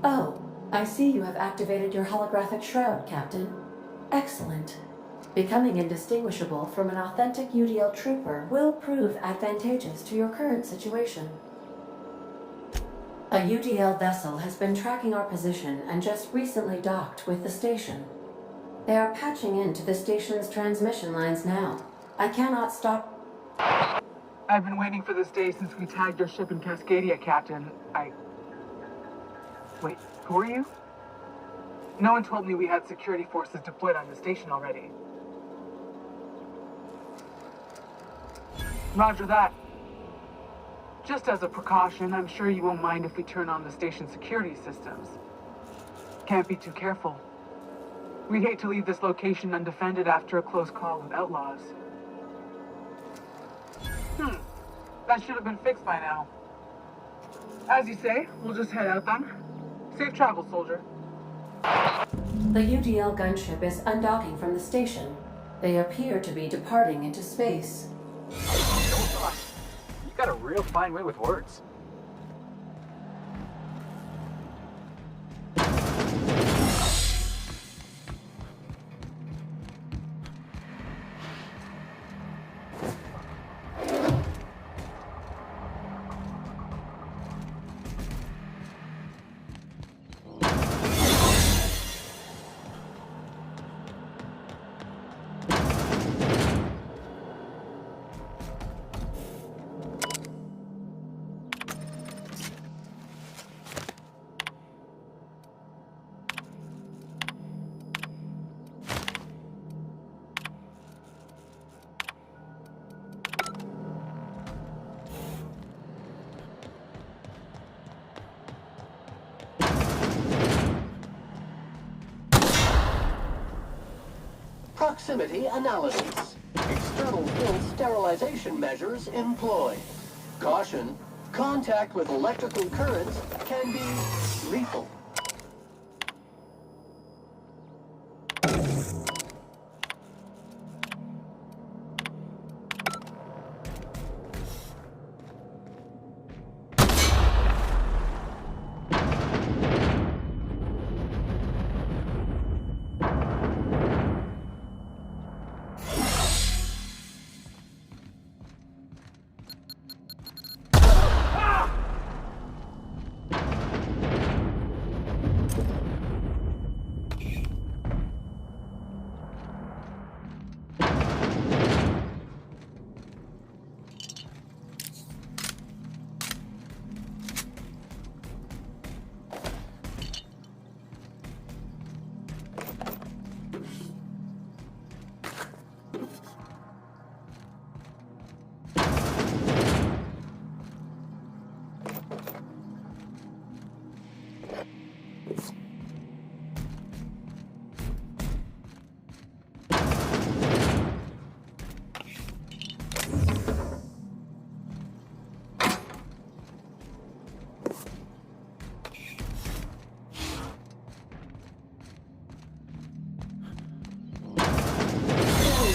Oh, I see you have activated your holographic shroud, Captain. Excellent. Becoming indistinguishable from an authentic UDL trooper will prove advantageous to your current situation. A UDL vessel has been tracking our position and just recently docked with the station. They are patching into the station's transmission lines now. I cannot stop. I've been waiting for this day since we tagged your ship in Cascadia, Captain. Wait, who are you? No one told me we had security forces deployed on the station already. Roger that. Just as a precaution, I'm sure you won't mind if we turn on the station's security systems. Can't be too careful. We'd hate to leave this location undefended after a close call with outlaws. That should have been fixed by now. As you say, we'll just head out then. Safe travel, soldier. The UDL gunship is undocking from the station. They appear to be departing into space. You got a real fine way with words. Proximity analysis. External fill sterilization measures employed. Caution, contact with electrical currents can be lethal.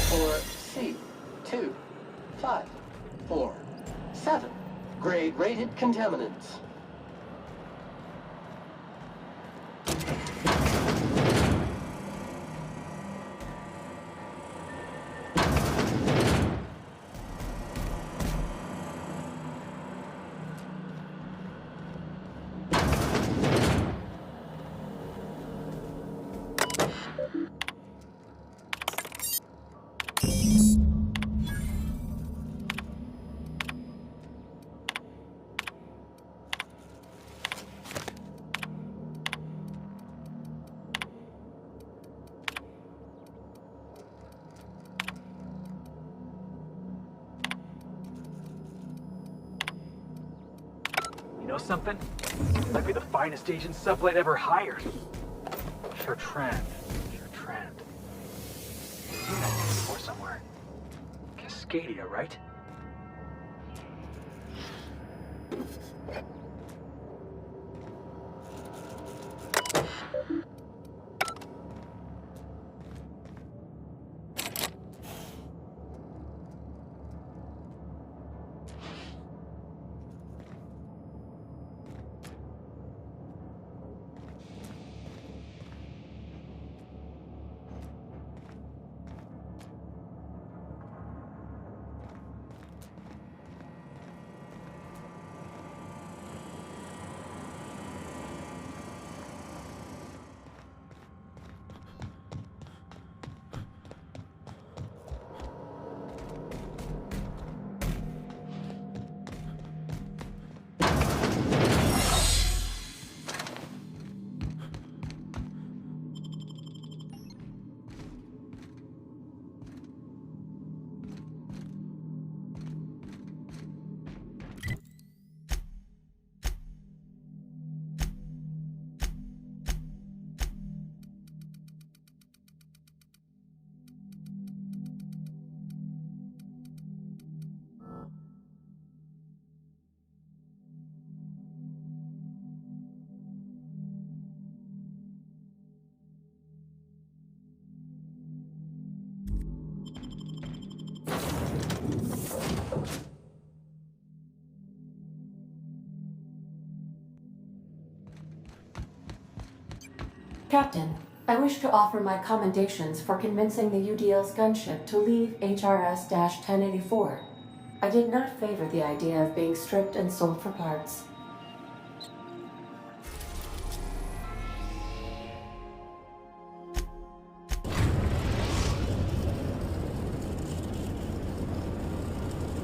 For C2547. Grade rated contaminants. You know something? You might be the finest agent Sublight ever hired. Bertrand. I've seen that name before somewhere. Cascadia, right? Captain, I wish to offer my commendations for convincing the UDL's gunship to leave HRS-1084. I did not favor the idea of being stripped and sold for parts.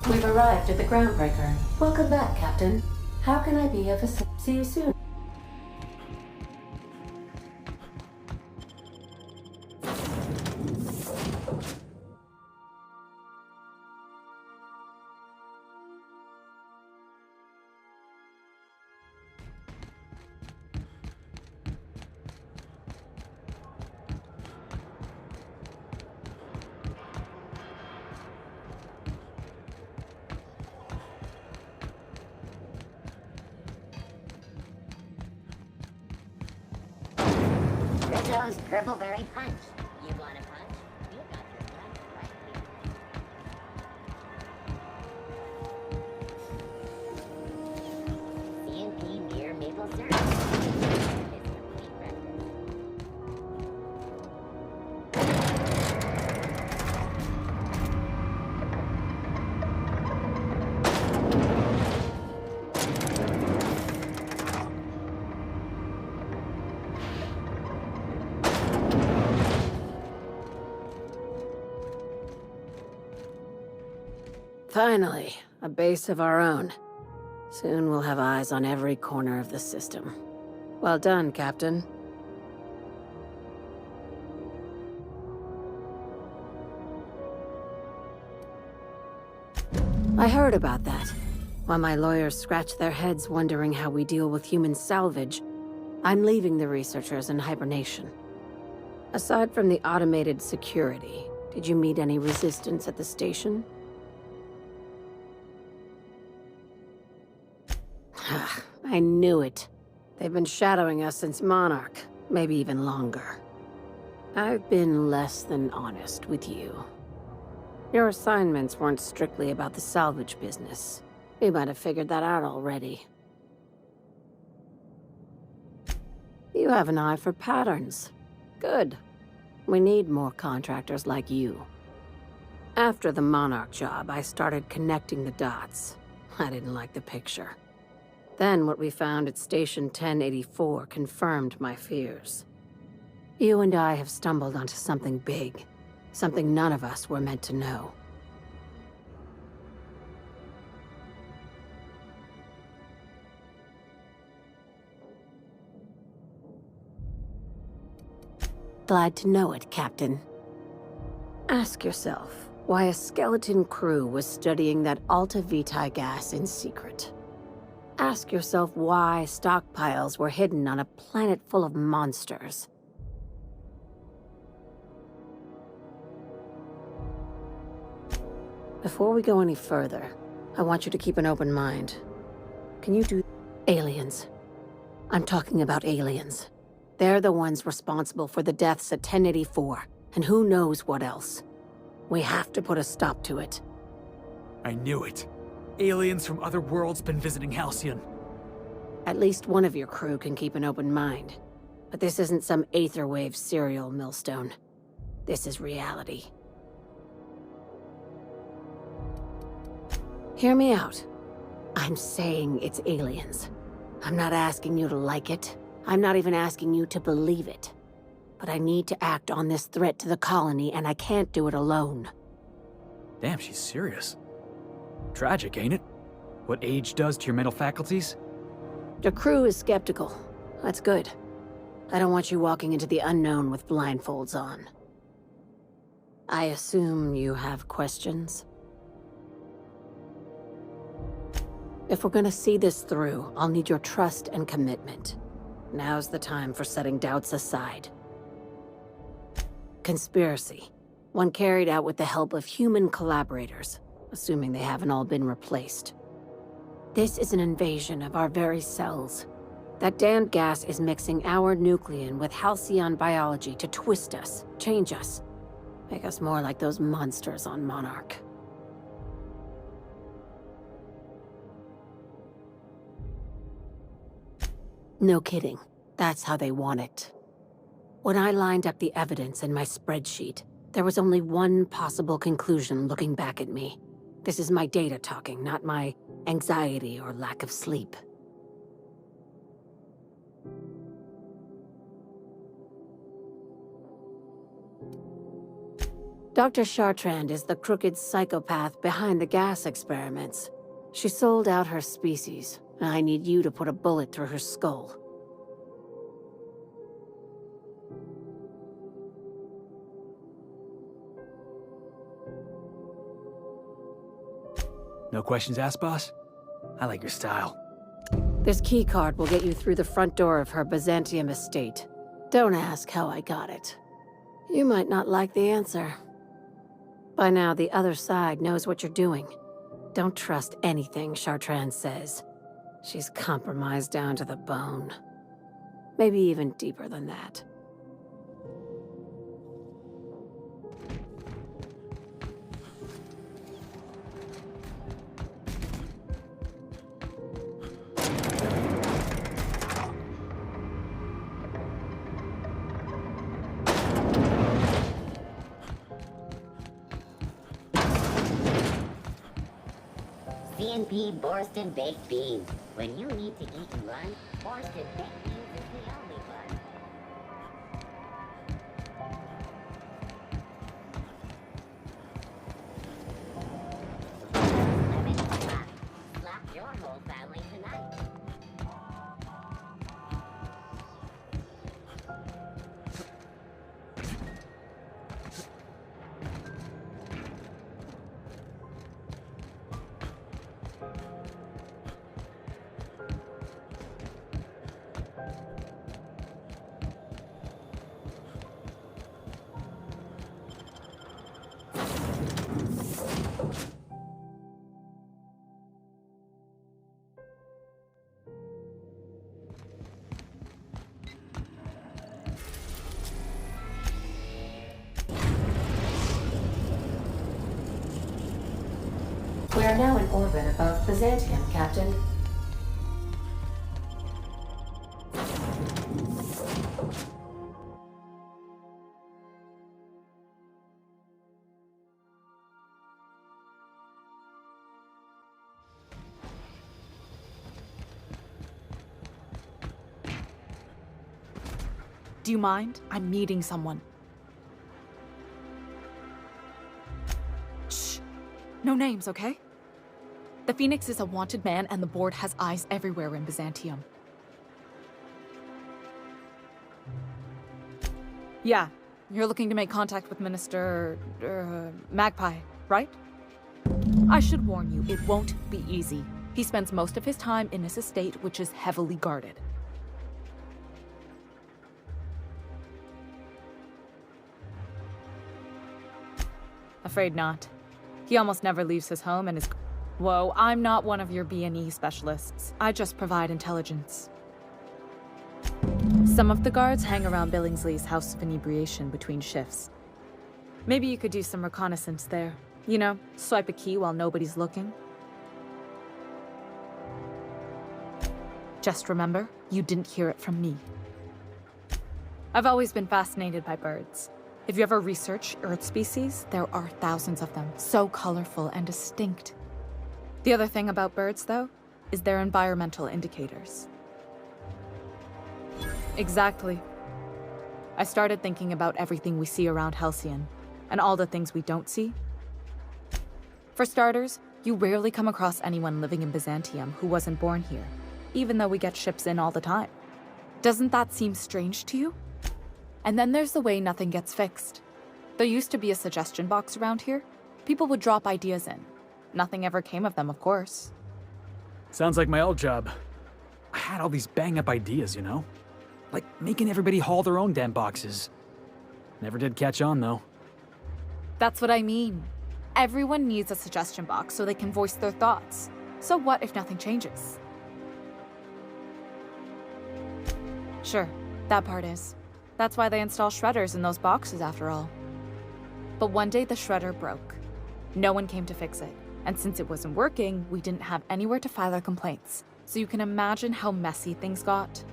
We've arrived at the groundbreaker. Welcome back, Captain. How can I be of assistance? See you soon. Joe's Purpleberry Punch. You want a punch? You got your punch right here. CNP near maple syrup. Finally, a base of our own. Soon we'll have eyes on every corner of the system. Well done, Captain. I heard about that. While my lawyers scratch their heads wondering how we deal with human salvage, I'm leaving the researchers in hibernation. Aside from the automated security, did you meet any resistance at the station? I knew it. They've been shadowing us since Monarch, maybe even longer. I've been less than honest with you. Your assignments weren't strictly about the salvage business. You might have figured that out already. You have an eye for patterns. Good. We need more contractors like you. After the Monarch job, I started connecting the dots. I didn't like the picture. Then what we found at Station 1084 confirmed my fears. You and I have stumbled onto something big. Something none of us were meant to know. Glad to know it, Captain. Ask yourself why a skeleton crew was studying that Alta Vitae gas in secret. Ask yourself why stockpiles were hidden on a planet full of monsters. Before we go any further, I want you to keep an open mind. Can you do aliens? I'm talking about aliens. They're the ones responsible for the deaths at 1084, and who knows what else. We have to put a stop to it. I knew it. Aliens from other worlds been visiting Halcyon. At least one of your crew can keep an open mind. But this isn't some Aetherwave serial, Millstone. This is reality. Hear me out. I'm saying it's aliens. I'm not asking you to like it. I'm not even asking you to believe it. But I need to act on this threat to the colony, and I can't do it alone. Damn, she's serious. Tragic, ain't it? What age does to your mental faculties? The crew is skeptical. That's good. I don't want you walking into the unknown with blindfolds on. I assume you have questions? If we're gonna see this through, I'll need your trust and commitment. Now's the time for setting doubts aside. Conspiracy. One carried out with the help of human collaborators, assuming they haven't all been replaced. This is an invasion of our very cells. That damned gas is mixing our nucleon with halcyon biology to twist us, change us, make us more like those monsters on Monarch. No kidding. That's how they want it. When I lined up the evidence in my spreadsheet, there was only one possible conclusion looking back at me. This is my data talking, not my anxiety or lack of sleep. Dr. Chartrand is the crooked psychopath behind the gas experiments. She sold out her species, and I need you to put a bullet through her skull. No questions asked, boss? I like your style. This keycard will get you through the front door of her Byzantium estate. Don't ask how I got it. You might not like the answer. By now, the other side knows what you're doing. Don't trust anything Chartrand says. She's compromised down to the bone. Maybe even deeper than that. CNP Borston Baked Beans. When you need to eat and run, Borston Baked Beans is the only one. Lemon slap. Slap your whole family tonight. We are now in orbit above Byzantium, Captain. Do you mind? I'm meeting someone. Shh. No names, okay? The Phoenix is a wanted man, and the board has eyes everywhere in Byzantium. Yeah, you're looking to make contact with Minister... Magpie, right? I should warn you, it won't be easy. He spends most of his time in his estate, which is heavily guarded. Afraid not. He almost never leaves his home and is... Whoa, I'm not one of your B&E specialists. I just provide intelligence. Some of the guards hang around Billingsley's House of Inebriation between shifts. Maybe you could do some reconnaissance there. You know, swipe a key while nobody's looking. Just remember, you didn't hear it from me. I've always been fascinated by birds. If you ever research Earth species, there are thousands of them, so colorful and distinct. The other thing about birds, though, is their environmental indicators. Exactly. I started thinking about everything we see around Halcyon, and all the things we don't see. For starters, you rarely come across anyone living in Byzantium who wasn't born here, even though we get ships in all the time. Doesn't that seem strange to you? And then there's the way nothing gets fixed. There used to be a suggestion box around here. People would drop ideas in. Nothing ever came of them, of course. Sounds like my old job. I had all these bang-up ideas, you know? Like making everybody haul their own damn boxes. Never did catch on, though. That's what I mean. Everyone needs a suggestion box so they can voice their thoughts. So what if nothing changes? Sure, that part is. That's why they install shredders in those boxes, after all. But one day the shredder broke. No one came to fix it. And since it wasn't working, we didn't have anywhere to file our complaints. So you can imagine how messy things got.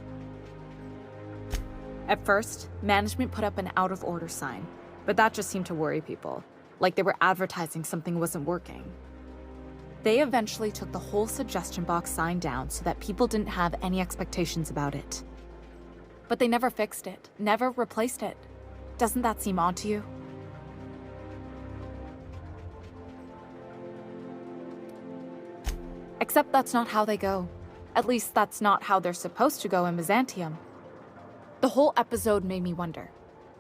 At first, management put up an out-of-order sign, but that just seemed to worry people, like they were advertising something wasn't working. They eventually took the whole suggestion box sign down so that people didn't have any expectations about it. But they never fixed it, never replaced it. Doesn't that seem odd to you? Except that's not how they go. At least that's not how they're supposed to go in Byzantium. The whole episode made me wonder,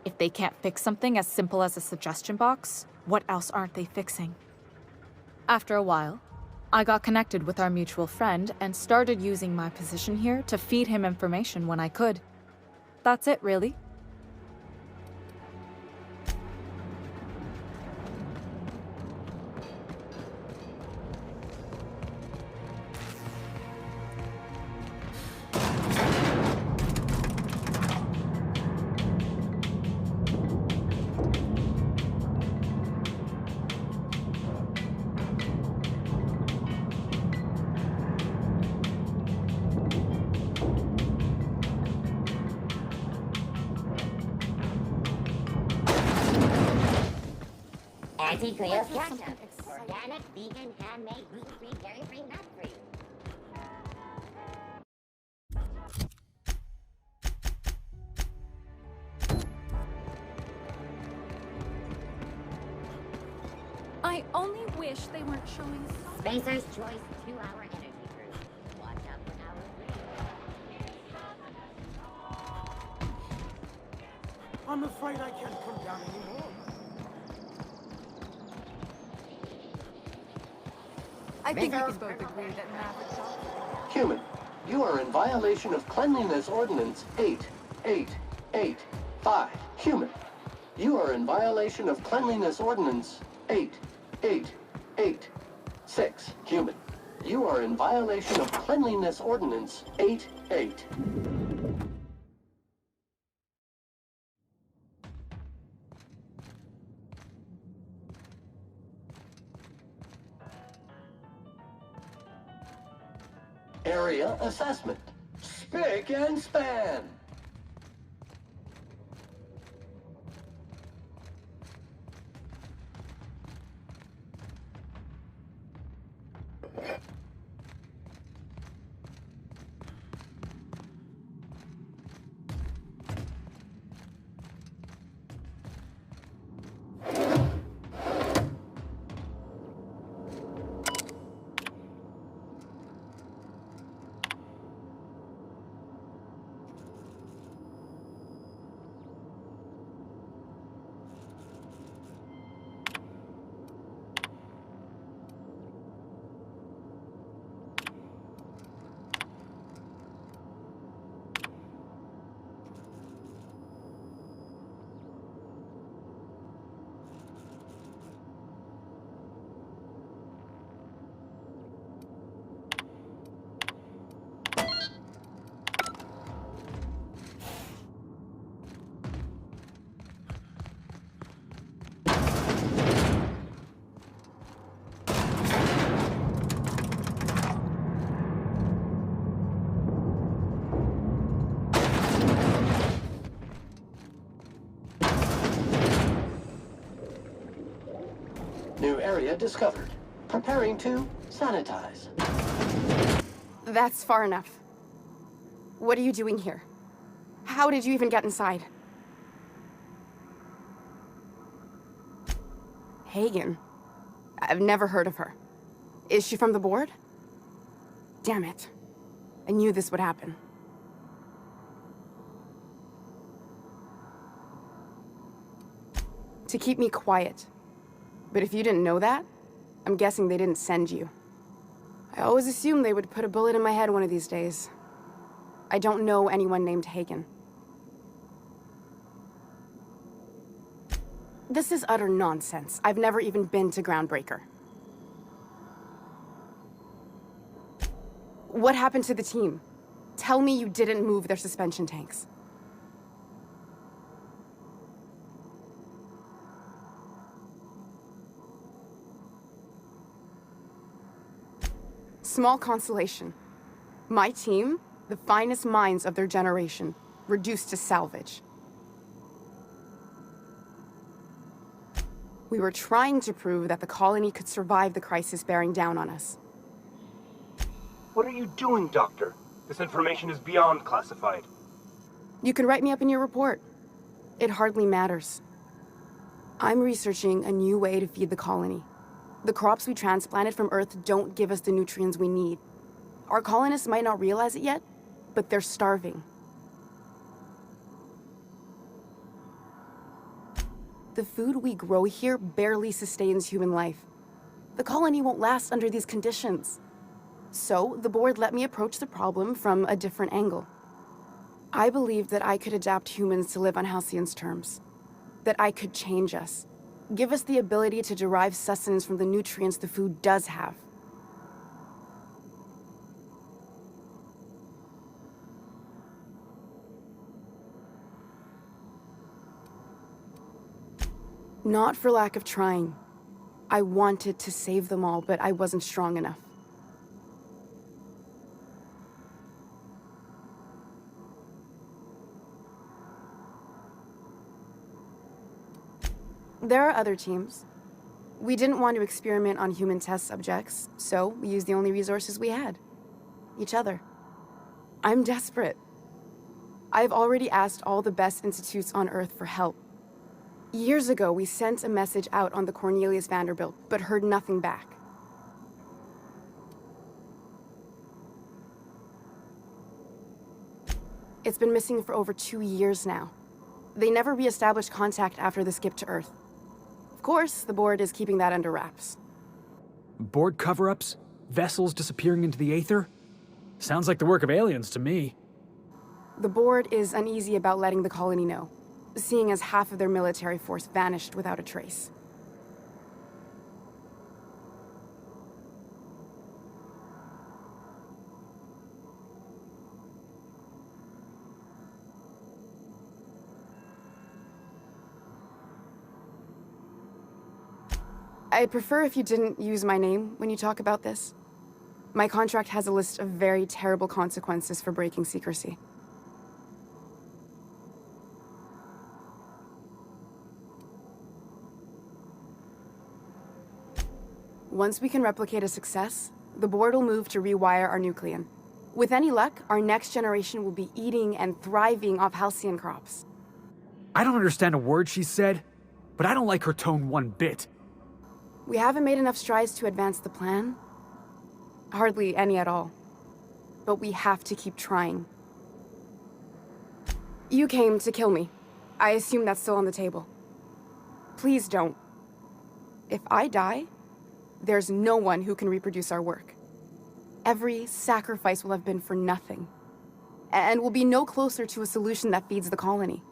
if they can't fix something as simple as a suggestion box, what else aren't they fixing? After a while, I got connected with our mutual friend and started using my position here to feed him information when I could. That's it, really. Anti-Creo's ketchup. Organic, vegan, handmade, gluten-free, dairy-free, nut-free. I only wish they weren't showing Spacer's Choice 2-hour energy cruise. Watch out for hour 3. I'm afraid I can't come down anymore. I think we can both agree that Maverick shot. Human, you are in violation of Cleanliness Ordinance 8885. Human, you are in violation of Cleanliness Ordinance 8886. Human, you are in violation of Cleanliness Ordinance 88. Area assessment. Spick and span. New area discovered. Preparing to sanitize. That's far enough. What are you doing here? How did you even get inside? Hagen? I've never heard of her. Is she from the board? Damn it. I knew this would happen. To keep me quiet. But if you didn't know that, I'm guessing they didn't send you. I always assumed they would put a bullet in my head one of these days. I don't know anyone named Hagen. This is utter nonsense. I've never even been to Groundbreaker. What happened to the team? Tell me you didn't move their suspension tanks. Small consolation. My team, the finest minds of their generation, reduced to salvage. We were trying to prove that the colony could survive the crisis bearing down on us. What are you doing, Doctor? This information is beyond classified. You can write me up in your report. It hardly matters. I'm researching a new way to feed the colony. The crops we transplanted from Earth don't give us the nutrients we need. Our colonists might not realize it yet, but they're starving. The food we grow here barely sustains human life. The colony won't last under these conditions. So, the board let me approach the problem from a different angle. I believed that I could adapt humans to live on Halcyon's terms. That I could change us. Give us the ability to derive sustenance from the nutrients the food does have. Not for lack of trying. I wanted to save them all, but I wasn't strong enough. There are other teams. We didn't want to experiment on human test subjects, so we used the only resources we had. Each other. I'm desperate. I've already asked all the best institutes on Earth for help. Years ago, we sent a message out on the Cornelius Vanderbilt, but heard nothing back. It's been missing for over 2 years now. They never re-established contact after the skip to Earth. Of course, the board is keeping that under wraps. Board cover-ups? Vessels disappearing into the aether? Sounds like the work of aliens to me. The board is uneasy about letting the colony know, seeing as half of their military force vanished without a trace. I'd prefer if you didn't use my name when you talk about this. My contract has a list of very terrible consequences for breaking secrecy. Once we can replicate a success, the board will move to rewire our nucleon. With any luck, our next generation will be eating and thriving off halcyon crops. I don't understand a word she said, but I don't like her tone one bit. We haven't made enough strides to advance the plan. Hardly any at all. But we have to keep trying. You came to kill me. I assume that's still on the table. Please don't. If I die, there's no one who can reproduce our work. Every sacrifice will have been for nothing. And we'll be no closer to a solution that feeds the colony.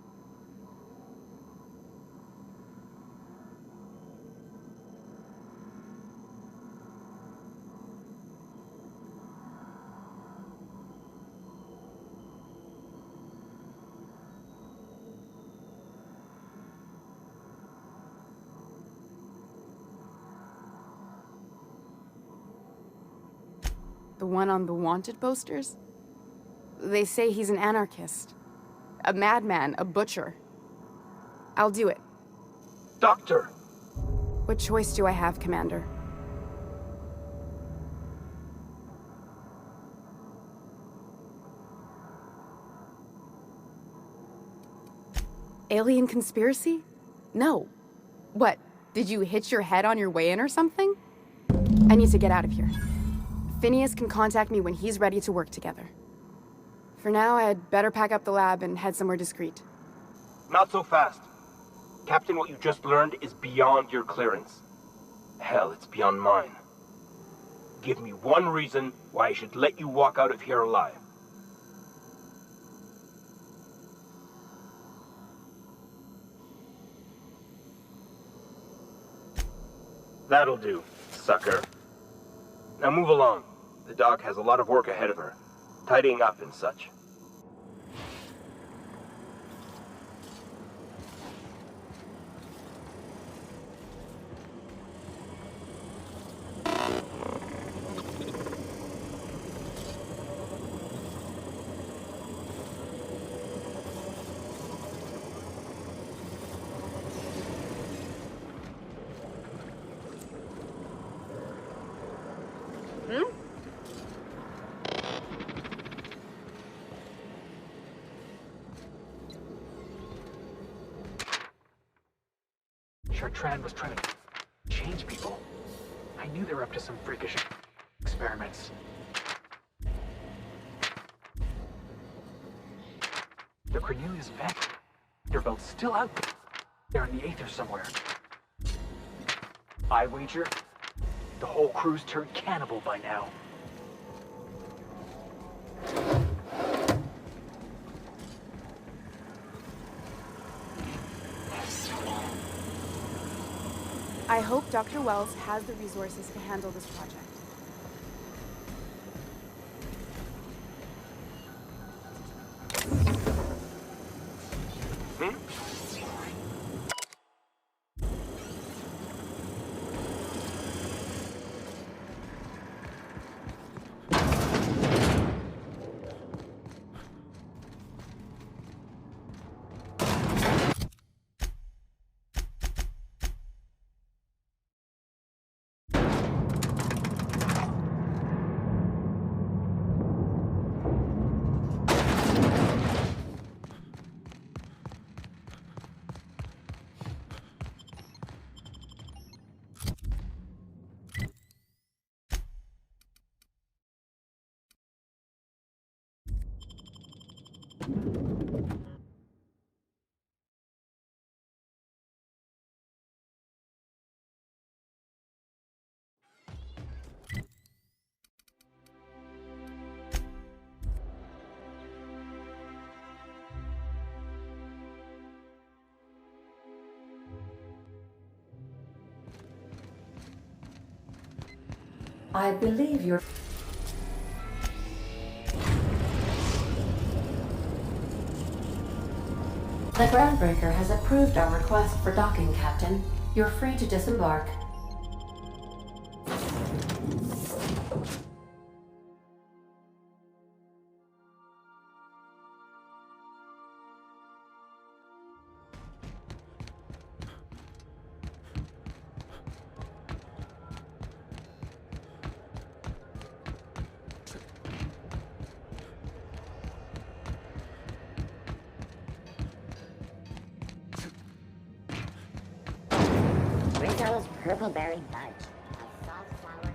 The one on the wanted posters? They say he's an anarchist. A madman, a butcher. I'll do it. Doctor! What choice do I have, Commander? Alien conspiracy? No. What, did you hit your head on your way in or something? I need to get out of here. Phineas can contact me when he's ready to work together. For now, I'd better pack up the lab and head somewhere discreet. Not so fast. Captain, what you just learned is beyond your clearance. Hell, it's beyond mine. Give me one reason why I should let you walk out of here alive. That'll do, sucker. Now move along. The doc has a lot of work ahead of her. Tidying up and such. Tran was trying to change people. I knew they were up to some freakish experiments. The Cornelius Vanderbilt's still out there in the Aether somewhere. I wager the whole crew's turned cannibal by now. I hope Dr. Wells has the resources to handle this project. I believe you're... The Groundbreaker has approved our request for docking, Captain. You're free to disembark. Rizzo's Purpleberry Bunch. A soft flower candy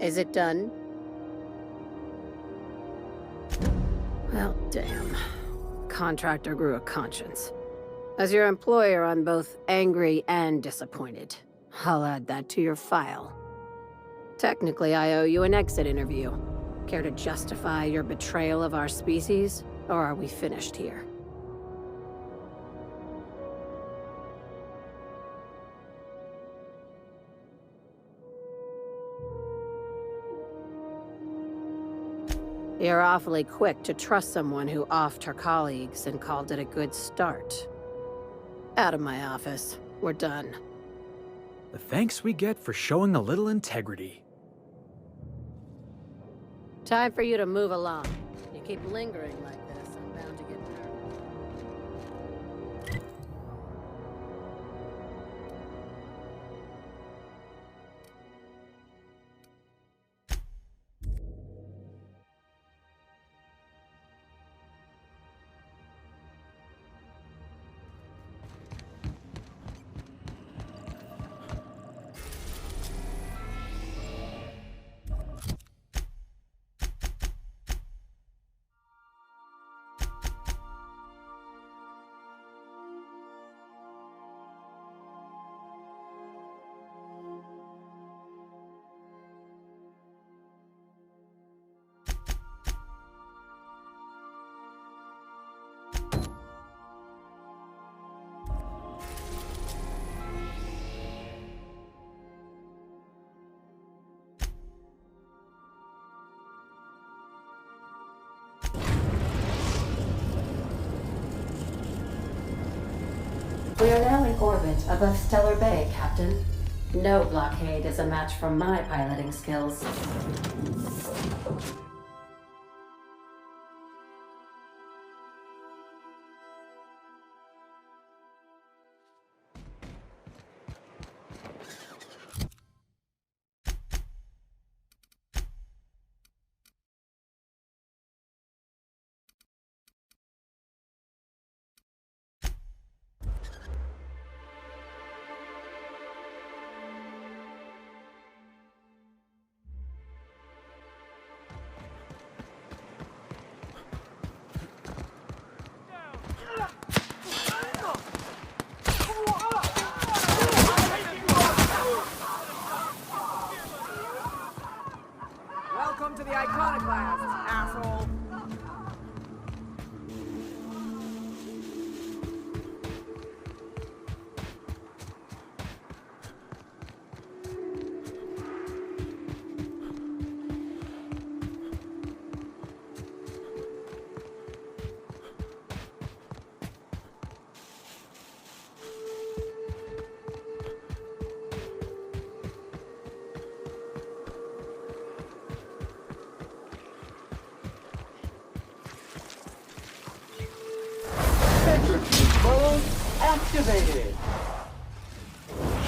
Is it done? Well, damn. Contractor grew a conscience. As your employer, I'm both angry and disappointed. I'll add that to your file. Technically, I owe you an exit interview. Care to justify your betrayal of our species, or are we finished here? You're awfully quick to trust someone who offed her colleagues and called it a good start. Out of my office. We're done. The thanks we get for showing a little integrity. Time for you to move along. You keep lingering like this, I'm bound to get nervous. We are now in orbit above Stellar Bay, Captain. No blockade is a match for my piloting skills. activated!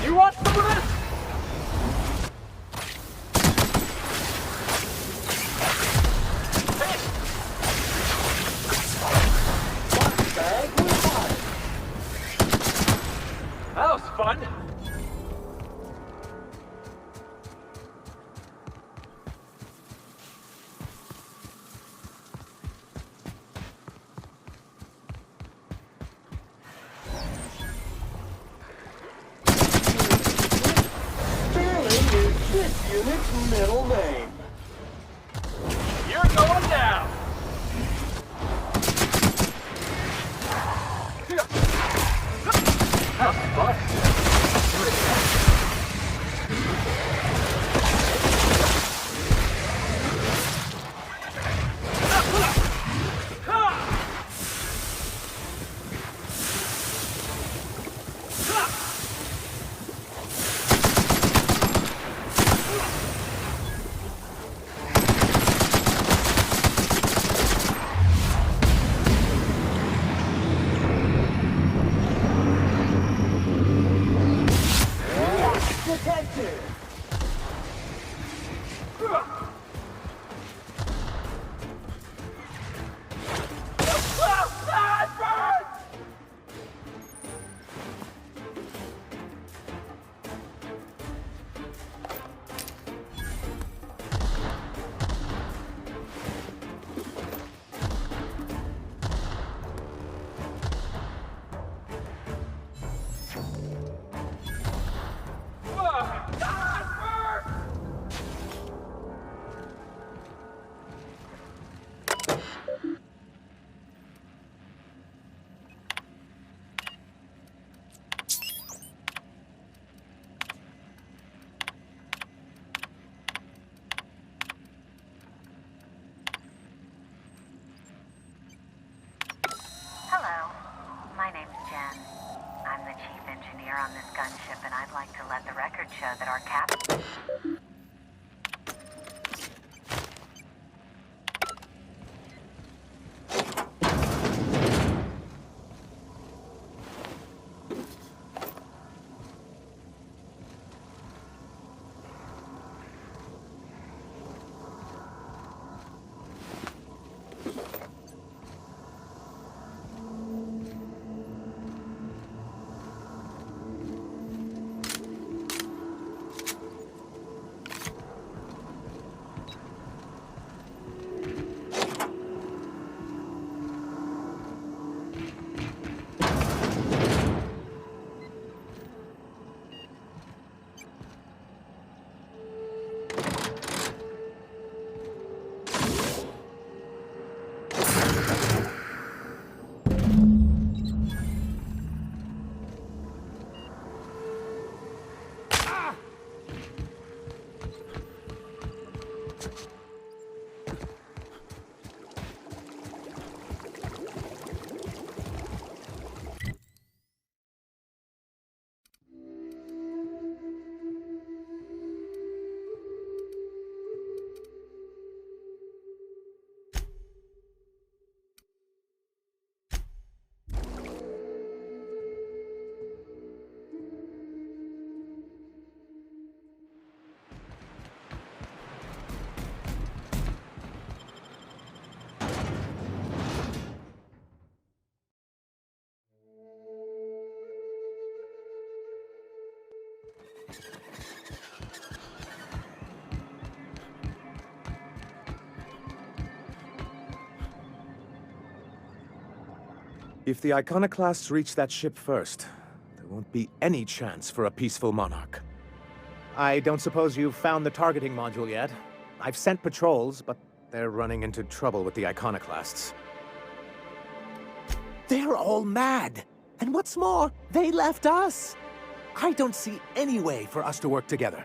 You want some of this? That was fun. This unit's middle name. You're going down. That was fun. Detected! Hello, my name's Jen. I'm the chief engineer on this gunship, and I'd like to let the record show that our captain... If the Iconoclasts reach that ship first, there won't be any chance for a peaceful monarch. I don't suppose you've found the targeting module yet? I've sent patrols, but they're running into trouble with the Iconoclasts. They're all mad! And what's more, they left us! I don't see any way for us to work together.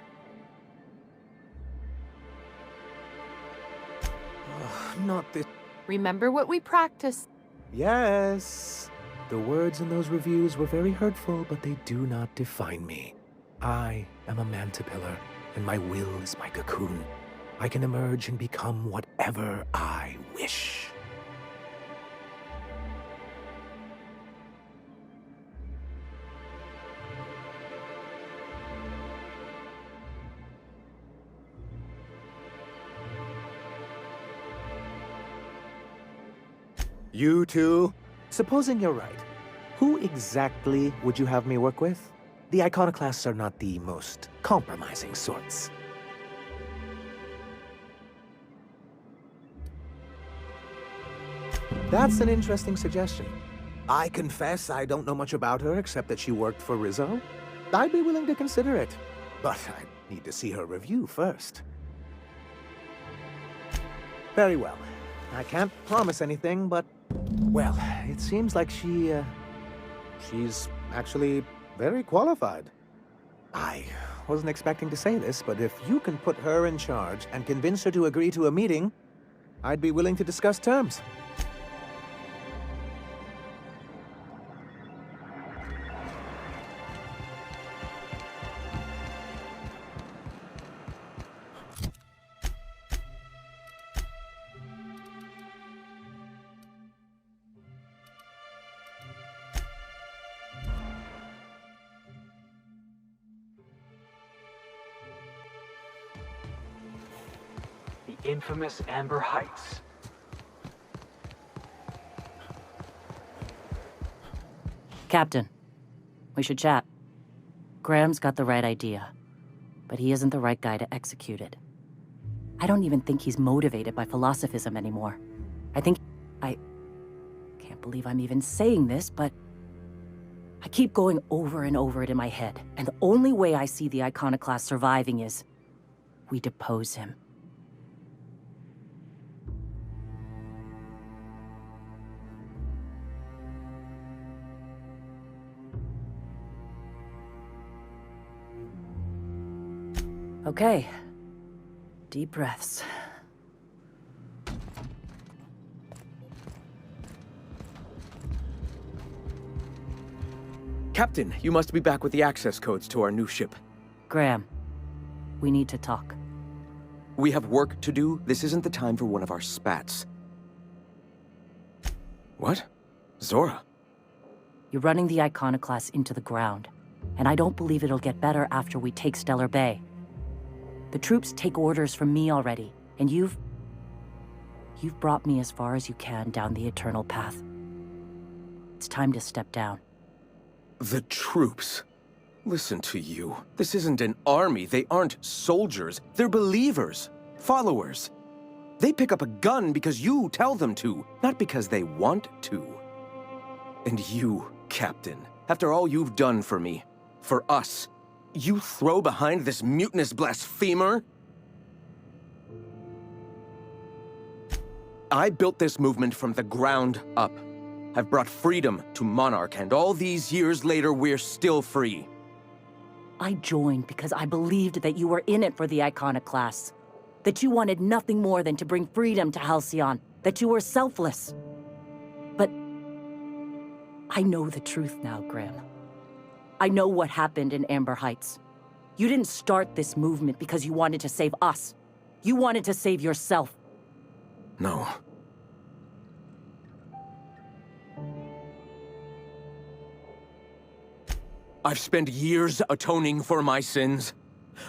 Not this... Remember what we practiced. Yes. The words in those reviews were very hurtful, but they do not define me. I am a mantipillar, and my will is my cocoon. I can emerge and become whatever I wish. You too? Supposing you're right, who exactly would you have me work with? The iconoclasts are not the most compromising sorts. That's an interesting suggestion. I confess I don't know much about her except that she worked for Rizzo. I'd be willing to consider it, but I need to see her review first. Very well. I can't promise anything, but, well, it seems like she's actually very qualified. I wasn't expecting to say this, but if you can put her in charge and convince her to agree to a meeting, I'd be willing to discuss terms. The infamous Amber Heights. Captain, we should chat. Graham's got the right idea, but he isn't the right guy to execute it. I don't even think he's motivated by philosophism anymore. I can't believe I'm even saying this, but I keep going over and over it in my head, and the only way I see the iconoclast surviving is we depose him. Okay. Deep breaths. Captain, you must be back with the access codes to our new ship. Graham, we need to talk. We have work to do. This isn't the time for one of our spats. What? Zora? You're running the iconoclast into the ground, and I don't believe it'll get better after we take Stellar Bay. The troops take orders from me already, and you've brought me as far as you can down the eternal path. It's time to step down. The troops? Listen to you. This isn't an army. They aren't soldiers. They're believers. Followers. They pick up a gun because you tell them to, not because they want to. And you, Captain, after all you've done for me, for us, you throw behind this mutinous blasphemer? I built this movement from the ground up. I've brought freedom to Monarch, and all these years later, we're still free. I joined because I believed that you were in it for the iconoclasts. That you wanted nothing more than to bring freedom to Halcyon. That you were selfless. But I know the truth now, Graham. I know what happened in Amber Heights. You didn't start this movement because you wanted to save us. You wanted to save yourself. No. I've spent years atoning for my sins.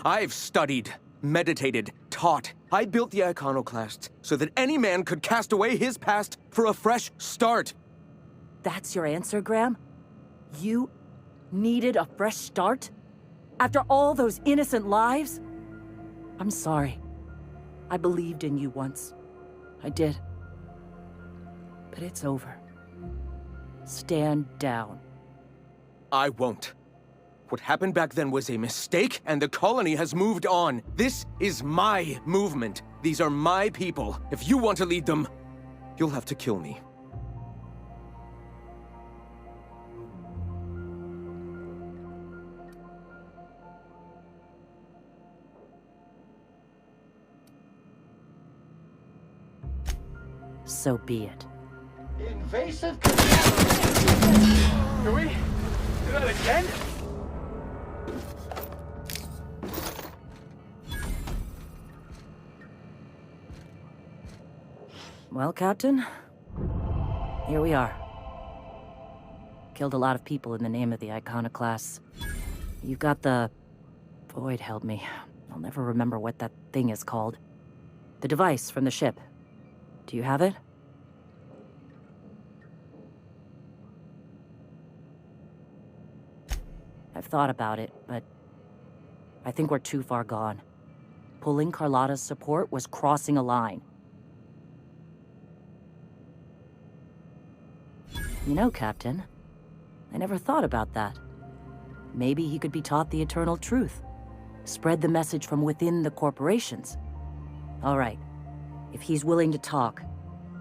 I've studied, meditated, taught. I built the iconoclasts so that any man could cast away his past for a fresh start. That's your answer, Graham? You needed a fresh start? After all those innocent lives? I'm sorry. I believed in you once. I did. But it's over. Stand down. I won't. What happened back then was a mistake, and the colony has moved on. This is my movement. These are my people. If you want to lead them, you'll have to kill me. So be it. Invasive. Can we do that again? Well, Captain, here we are. Killed a lot of people in the name of the iconoclasts. You've got the... Void held me. I'll never remember what that thing is called. The device from the ship. Do you have it? I've thought about it, but I think we're too far gone. Pulling Carlotta's support was crossing a line. You know, Captain, I never thought about that. Maybe he could be taught the eternal truth. Spread the message from within the corporations. All right. If he's willing to talk,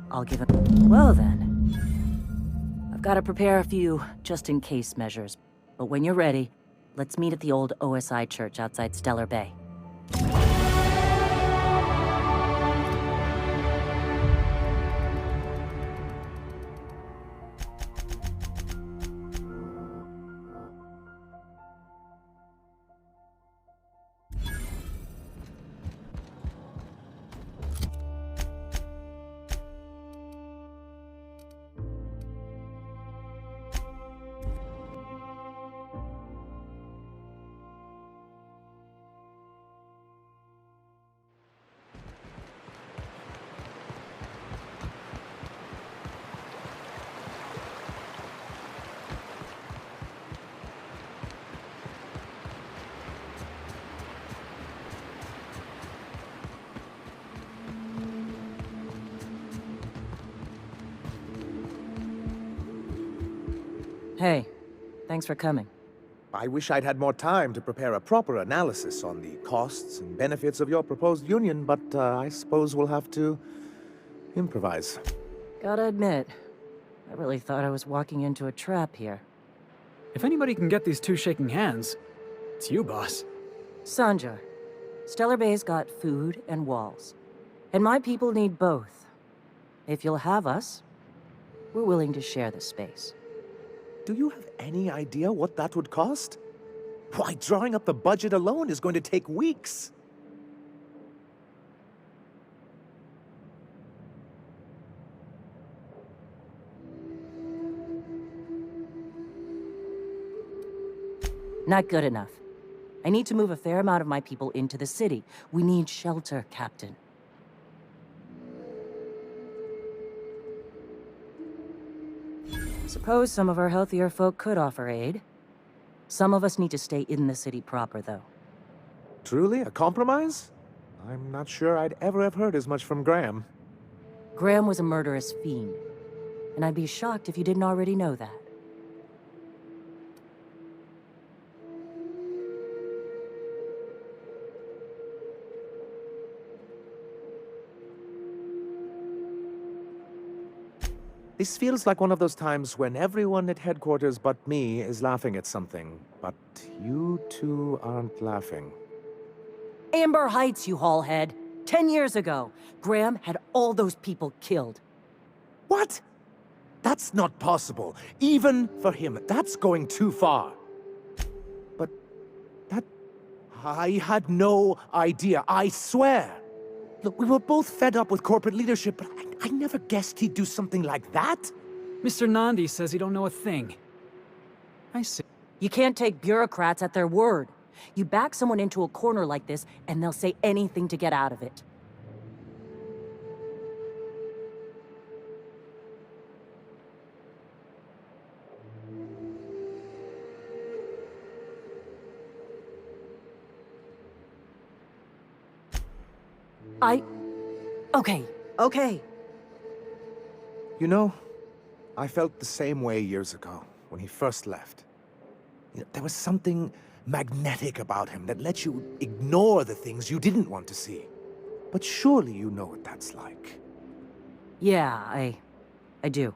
I'll give him... Well then. I've got to prepare a few just-in-case measures. But when you're ready, let's meet at the old OSI church outside Stellar Bay. Hey, thanks for coming. I wish I'd had more time to prepare a proper analysis on the costs and benefits of your proposed union, but I suppose we'll have to improvise. Gotta admit, I really thought I was walking into a trap here. If anybody can get these two shaking hands, it's you, boss. Sanjar, Stellar Bay's got food and walls. And my people need both. If you'll have us, we're willing to share the space. Do you have any idea what that would cost? Why, drawing up the budget alone is going to take weeks. Not good enough. I need to move a fair amount of my people into the city. We need shelter, Captain. Suppose some of our healthier folk could offer aid. Some of us need to stay in the city proper, though. Truly? A compromise? I'm not sure I'd ever have heard as much from Graham. Graham was a murderous fiend, and I'd be shocked if you didn't already know that. This feels like one of those times when everyone at headquarters but me is laughing at something, but you two aren't laughing. Amber Heights, you haulhead. 10 years ago, Graham had all those people killed. What? That's not possible. Even for him, that's going too far. But that... I had no idea, I swear. Look, we were both fed up with corporate leadership, but I never guessed he'd do something like that. Mr. Nandi says he don't know a thing. I see. You can't take bureaucrats at their word. You back someone into a corner like this, and they'll say anything to get out of it. Okay. You know, I felt the same way years ago, when he first left. You know, there was something magnetic about him that let you ignore the things you didn't want to see. But surely you know what that's like. Yeah, I do.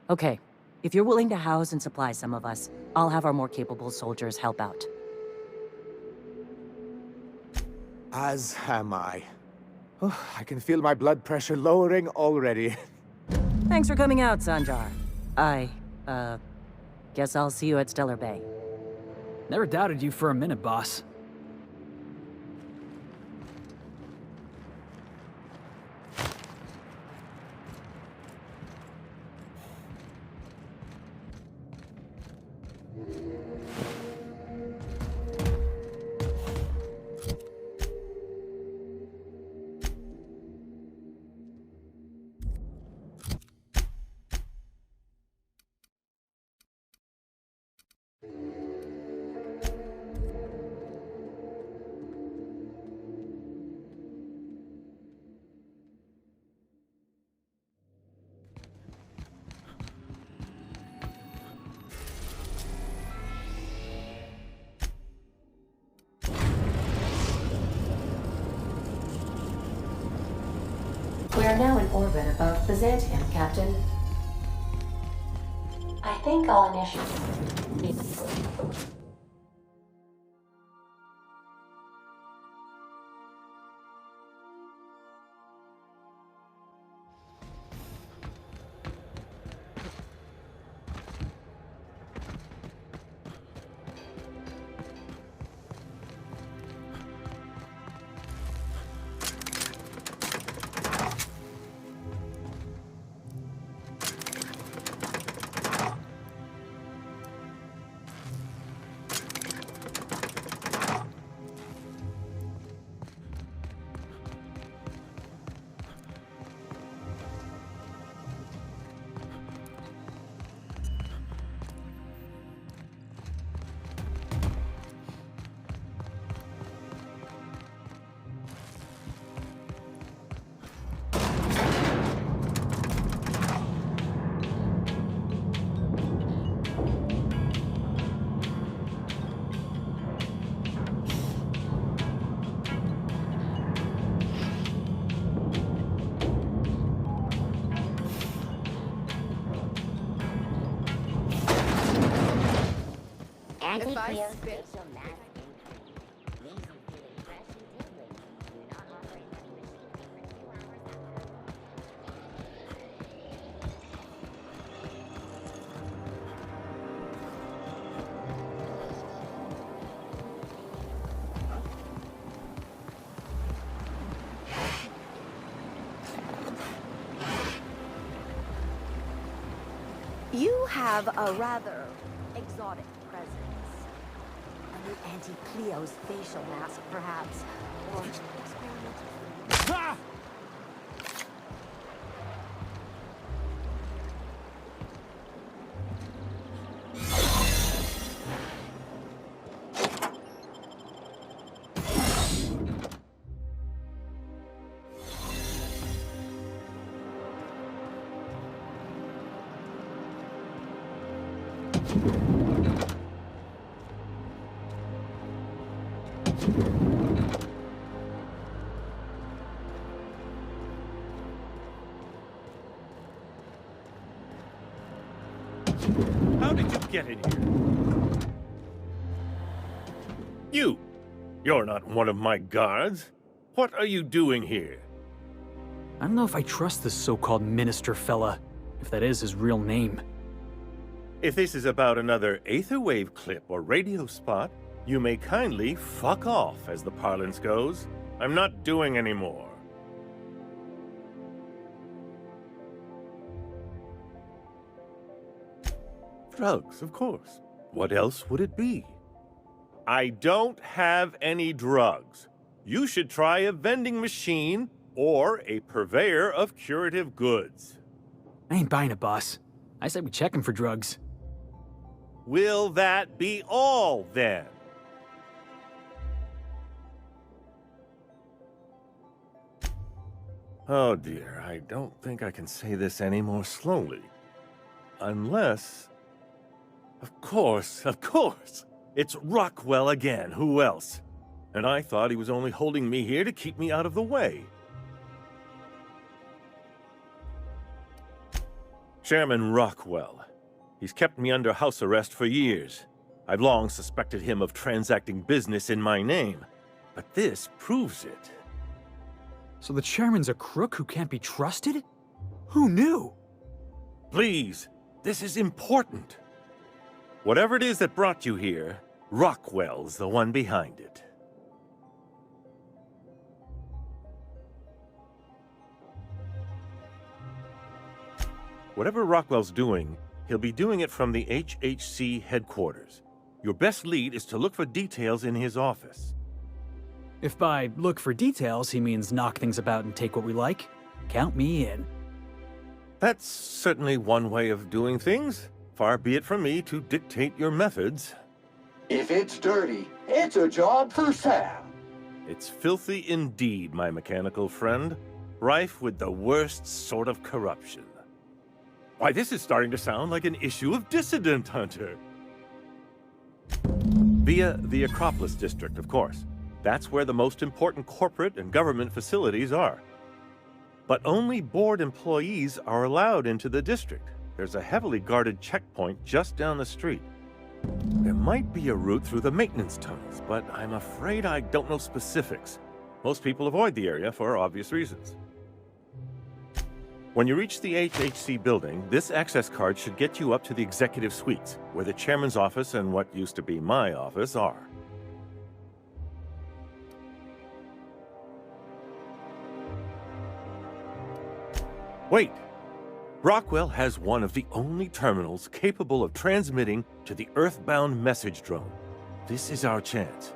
Okay, if you're willing to house and supply some of us, I'll have our more capable soldiers help out. As am I. Oh, I can feel my blood pressure lowering already. Thanks for coming out, Sanjar. Guess I'll see you at Stellar Bay. Never doubted you for a minute, boss. We are now in orbit above Byzantium, Captain. I think all initiatives. Anti-Cleo's facial mask increase. These include fresh and tingling. Do not operate any machine for 2 hours You have a rather exotic presence. A new Anti-Cleo's facial mask, perhaps. Or experimental. Ah! How did you get in here? You're not one of my guards. What are you doing here? I don't know if I trust this so-called minister fella, if that is his real name. If this is about another Aetherwave clip or radio spot, you may kindly fuck off, as the parlance goes. I'm not doing any more. Drugs, of course. What else would it be? I don't have any drugs. You should try a vending machine or a purveyor of curative goods. I ain't buying it, boss. I said we check him for drugs. Will that be all, then? Oh dear, I don't think I can say this any more slowly. Unless... Of course! It's Rockwell again, who else? And I thought he was only holding me here to keep me out of the way. Chairman Rockwell. He's kept me under house arrest for years. I've long suspected him of transacting business in my name, but this proves it. So the chairman's a crook who can't be trusted? Who knew? Please, this is important. Whatever it is that brought you here, Rockwell's the one behind it. Whatever Rockwell's doing, he'll be doing it from the HHC headquarters. Your best lead is to look for details in his office. If by look for details he means knock things about and take what we like, count me in. That's certainly one way of doing things. Far be it from me to dictate your methods. If it's dirty, it's a job for Sam. It's filthy indeed, my mechanical friend. Rife with the worst sort of corruption. Why, this is starting to sound like an issue of Dissident Hunter. Via the Acropolis District, of course. That's where the most important corporate and government facilities are. But only board employees are allowed into the district. There's a heavily guarded checkpoint just down the street. There might be a route through the maintenance tunnels, but I'm afraid I don't know specifics. Most people avoid the area for obvious reasons. When you reach the HHC building, this access card should get you up to the executive suites, where the chairman's office and what used to be my office are. Wait! Rockwell has one of the only terminals capable of transmitting to the Earthbound message drone. This is our chance.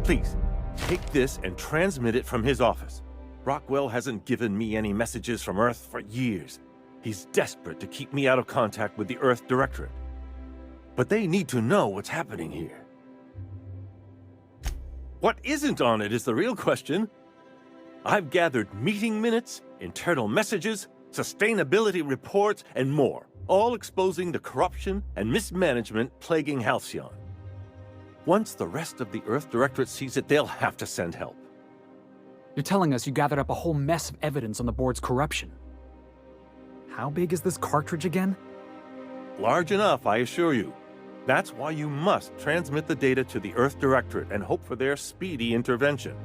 Please, take this and transmit it from his office. Rockwell hasn't given me any messages from Earth for years. He's desperate to keep me out of contact with the Earth Directorate. But they need to know what's happening here. What isn't on it is the real question. I've gathered meeting minutes, internal messages, sustainability reports, and more, all exposing the corruption and mismanagement plaguing Halcyon. Once the rest of the Earth Directorate sees it, they'll have to send help. You're telling us you gathered up a whole mess of evidence on the board's corruption. How big is this cartridge again? Large enough, I assure you. That's why you must transmit the data to the Earth Directorate and hope for their speedy intervention.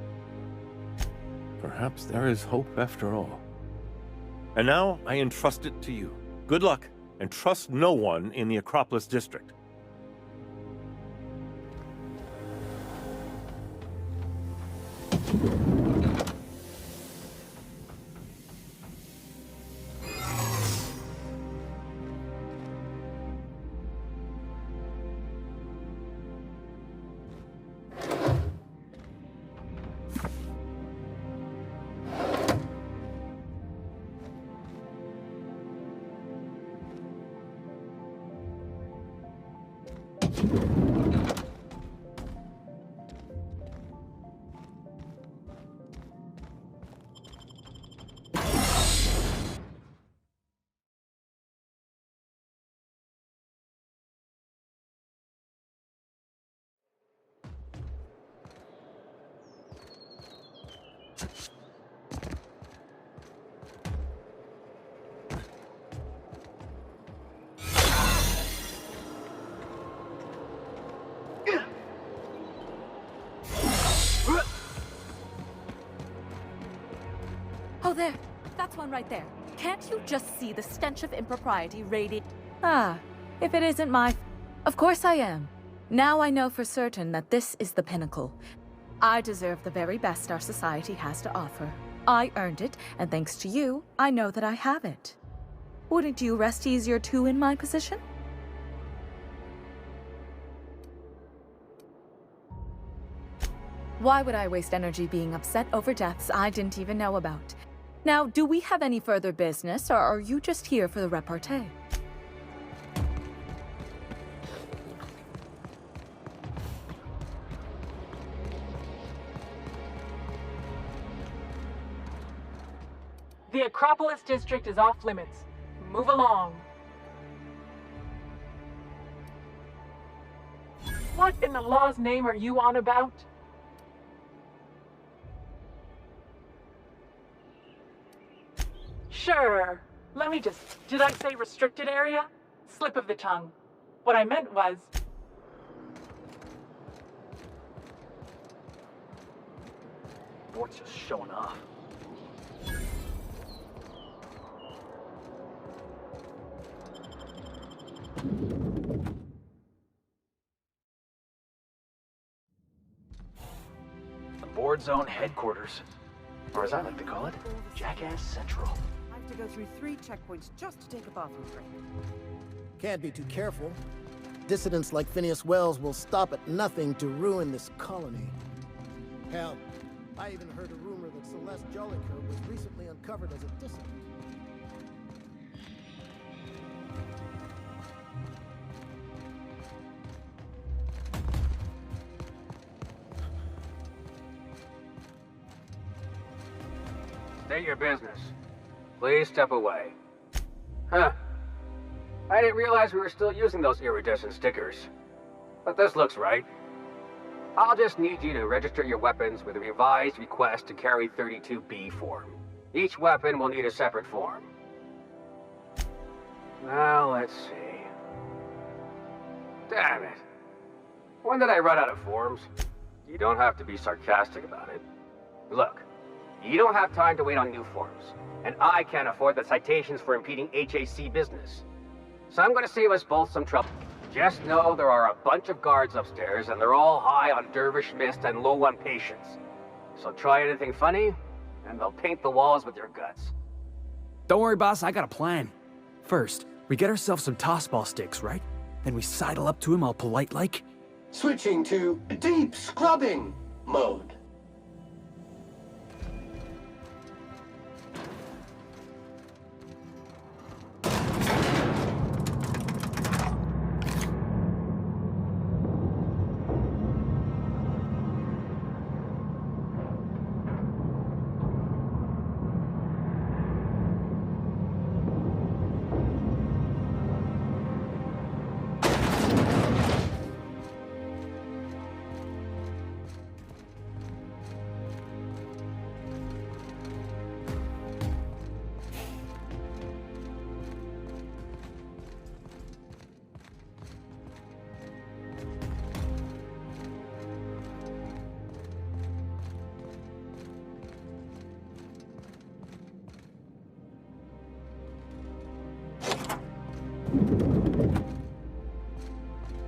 Perhaps there is hope after all. And now I entrust it to you. Good luck, and trust no one in the Acropolis District. Oh, there. That's one right there. Can't you just see the stench of impropriety radiating? Ah, if it isn't my... Of course I am. Now I know for certain that this is the pinnacle. I deserve the very best our society has to offer. I earned it, and thanks to you, I know that I have it. Wouldn't you rest easier too in my position? Why would I waste energy being upset over deaths I didn't even know about? Now, do we have any further business, or are you just here for the repartee? The Acropolis District is off limits. Move along. What in the law's name are you on about? Sure. Let me just... Did I say restricted area? Slip of the tongue. What I meant was... Board's just showing off. The board's own headquarters. Or as I like to call it, Jackass Central. I have to go through 3 checkpoints just to take a bathroom break. Can't be too careful. Dissidents like Phineas Wells will stop at nothing to ruin this colony. Hell, I even heard a rumor that Celeste Jollicoeur was recently uncovered as a dissident. State your business. Please step away. Huh. I didn't realize we were still using those iridescent stickers. But this looks right. I'll just need you to register your weapons with a revised request to carry 32B form. Each weapon will need a separate form. Now, let's see. Damn it. When did I run out of forms? You don't have to be sarcastic about it. Look, you don't have time to wait on new forms, and I can't afford the citations for impeding HAC business. So I'm gonna save us both some trouble. Just know there are a bunch of guards upstairs, and they're all high on dervish mist and low on patience. So try anything funny, and they'll paint the walls with your guts. Don't worry, boss, I got a plan. First, we get ourselves some tossball sticks, right? Then we sidle up to him all polite-like. Switching to deep scrubbing mode.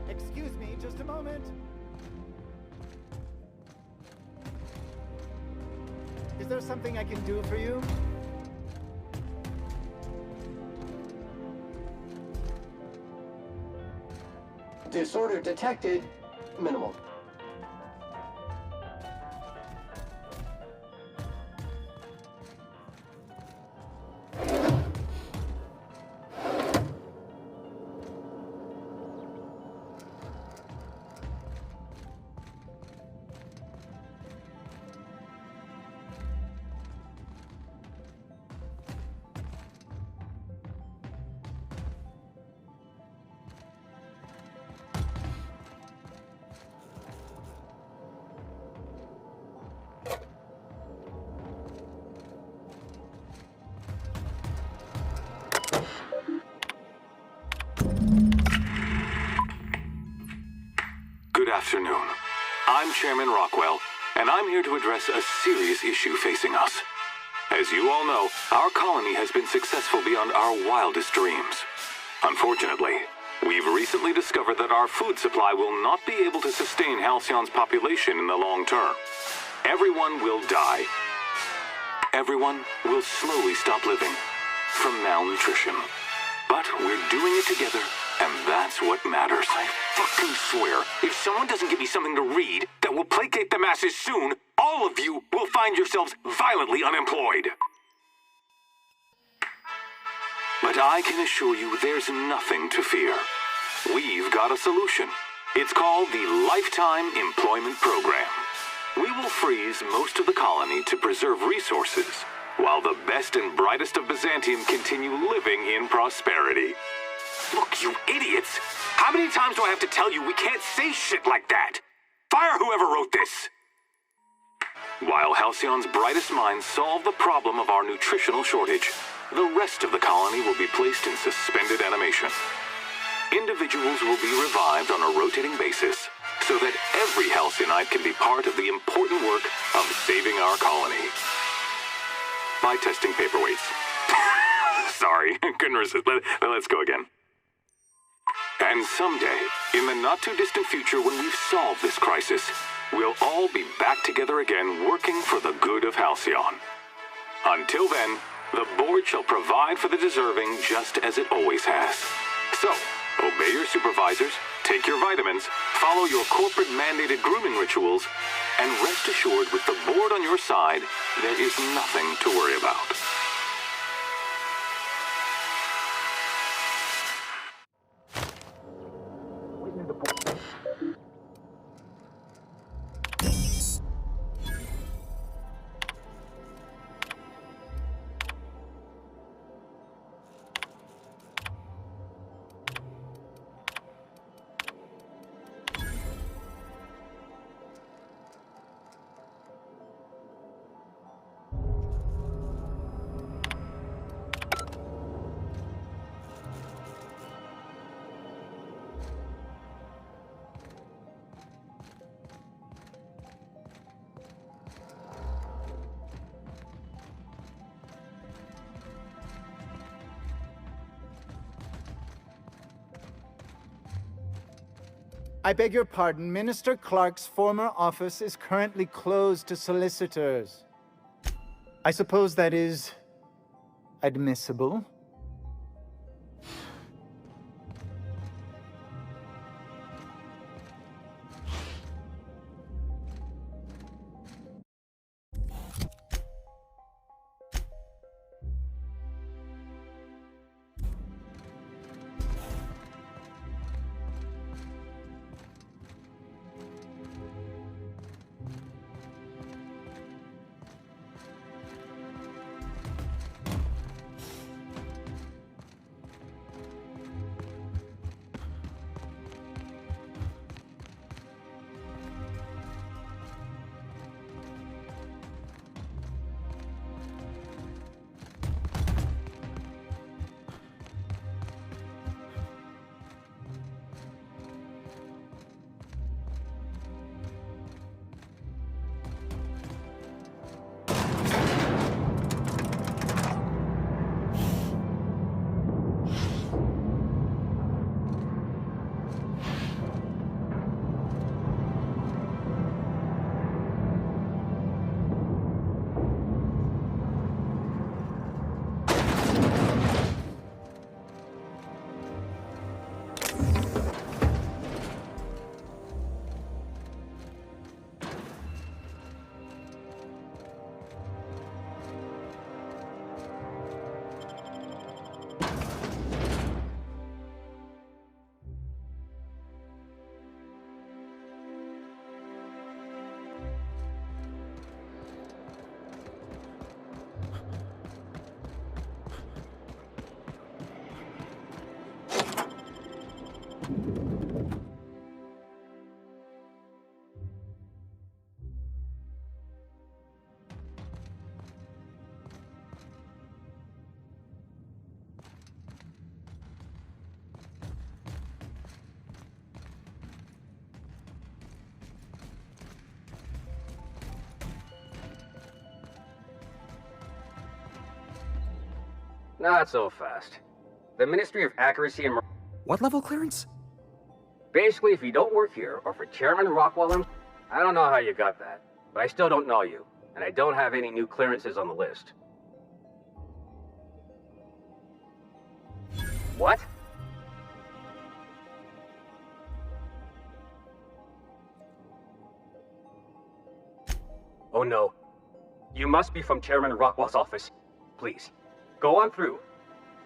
Excuse me, just a moment. Is there something I can do for you? Disorder detected. Minimal. Good afternoon. I'm Chairman Rockwell, and I'm here to address a serious issue facing us. As you all know, our colony has been successful beyond our wildest dreams. Unfortunately, we've recently discovered that our food supply will not be able to sustain Halcyon's population in the long term. Everyone will die. Everyone will slowly stop living from malnutrition. But we're doing it together, and that's what matters. I fucking swear, if someone doesn't give me something to read that will placate the masses soon, all of you will find yourselves violently unemployed. But I can assure you there's nothing to fear. We've got a solution. It's called the Lifetime Employment Program. We will freeze most of the colony to preserve resources, while the best and brightest of Byzantium continue living in prosperity. Look, you idiots! How many times do I have to tell you we can't say shit like that? Fire whoever wrote this! While Halcyon's brightest minds solve the problem of our nutritional shortage, the rest of the colony will be placed in suspended animation. Individuals will be revived on a rotating basis, so that every Halcyonite can be part of the important work of saving our colony. By testing paperweights. Sorry, couldn't resist. Let's go again. And someday, in the not-too-distant future when we've solved this crisis, we'll all be back together again working for the good of Halcyon. Until then, the board shall provide for the deserving just as it always has. So, obey your supervisors, take your vitamins, follow your corporate-mandated grooming rituals, and rest assured with the board on your side, there is nothing to worry about. I beg your pardon. Minister Clark's former office is currently closed to solicitors. I suppose that is admissible. Not so fast. The Ministry of Accuracy and... What level clearance? Basically, if you don't work here, or for Chairman Rockwell, I don't know how you got that, but I still don't know you, and I don't have any new clearances on the list. What? Oh no. You must be from Chairman Rockwell's office. Please, go on through.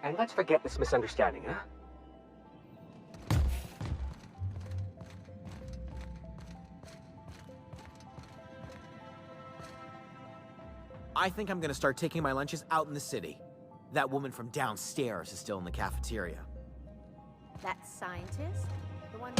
And let's forget this misunderstanding, huh? I think I'm gonna start taking my lunches out in the city. That woman from downstairs is still in the cafeteria. That scientist? The one...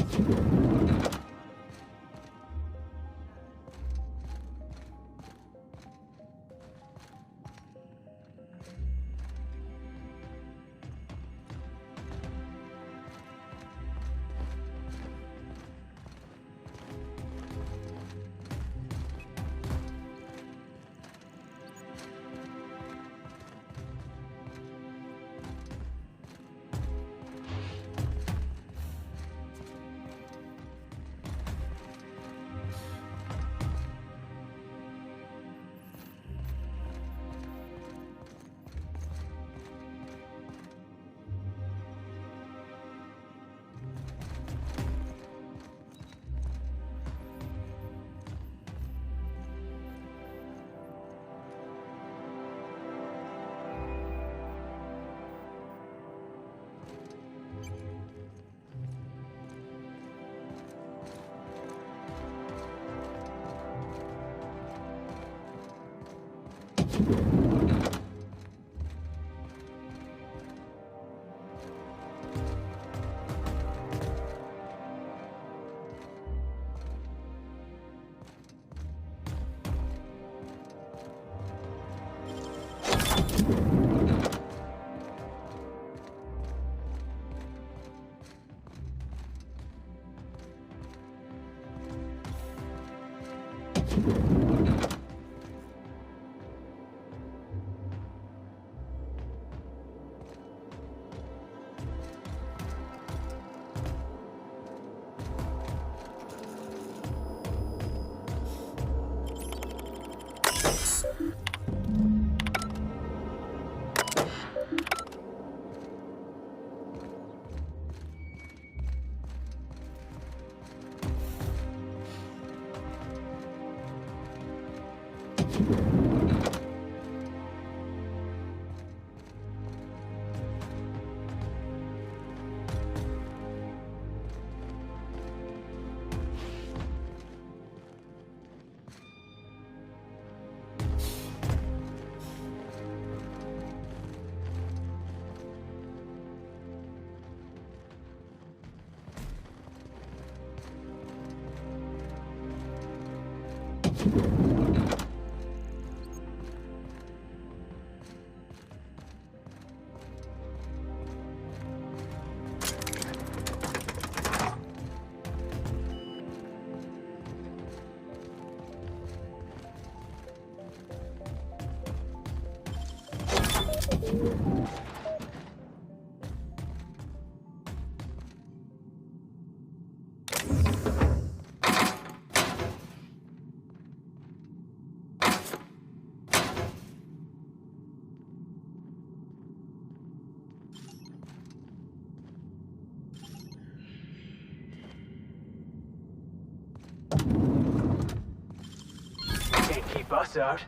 Can't keep us out.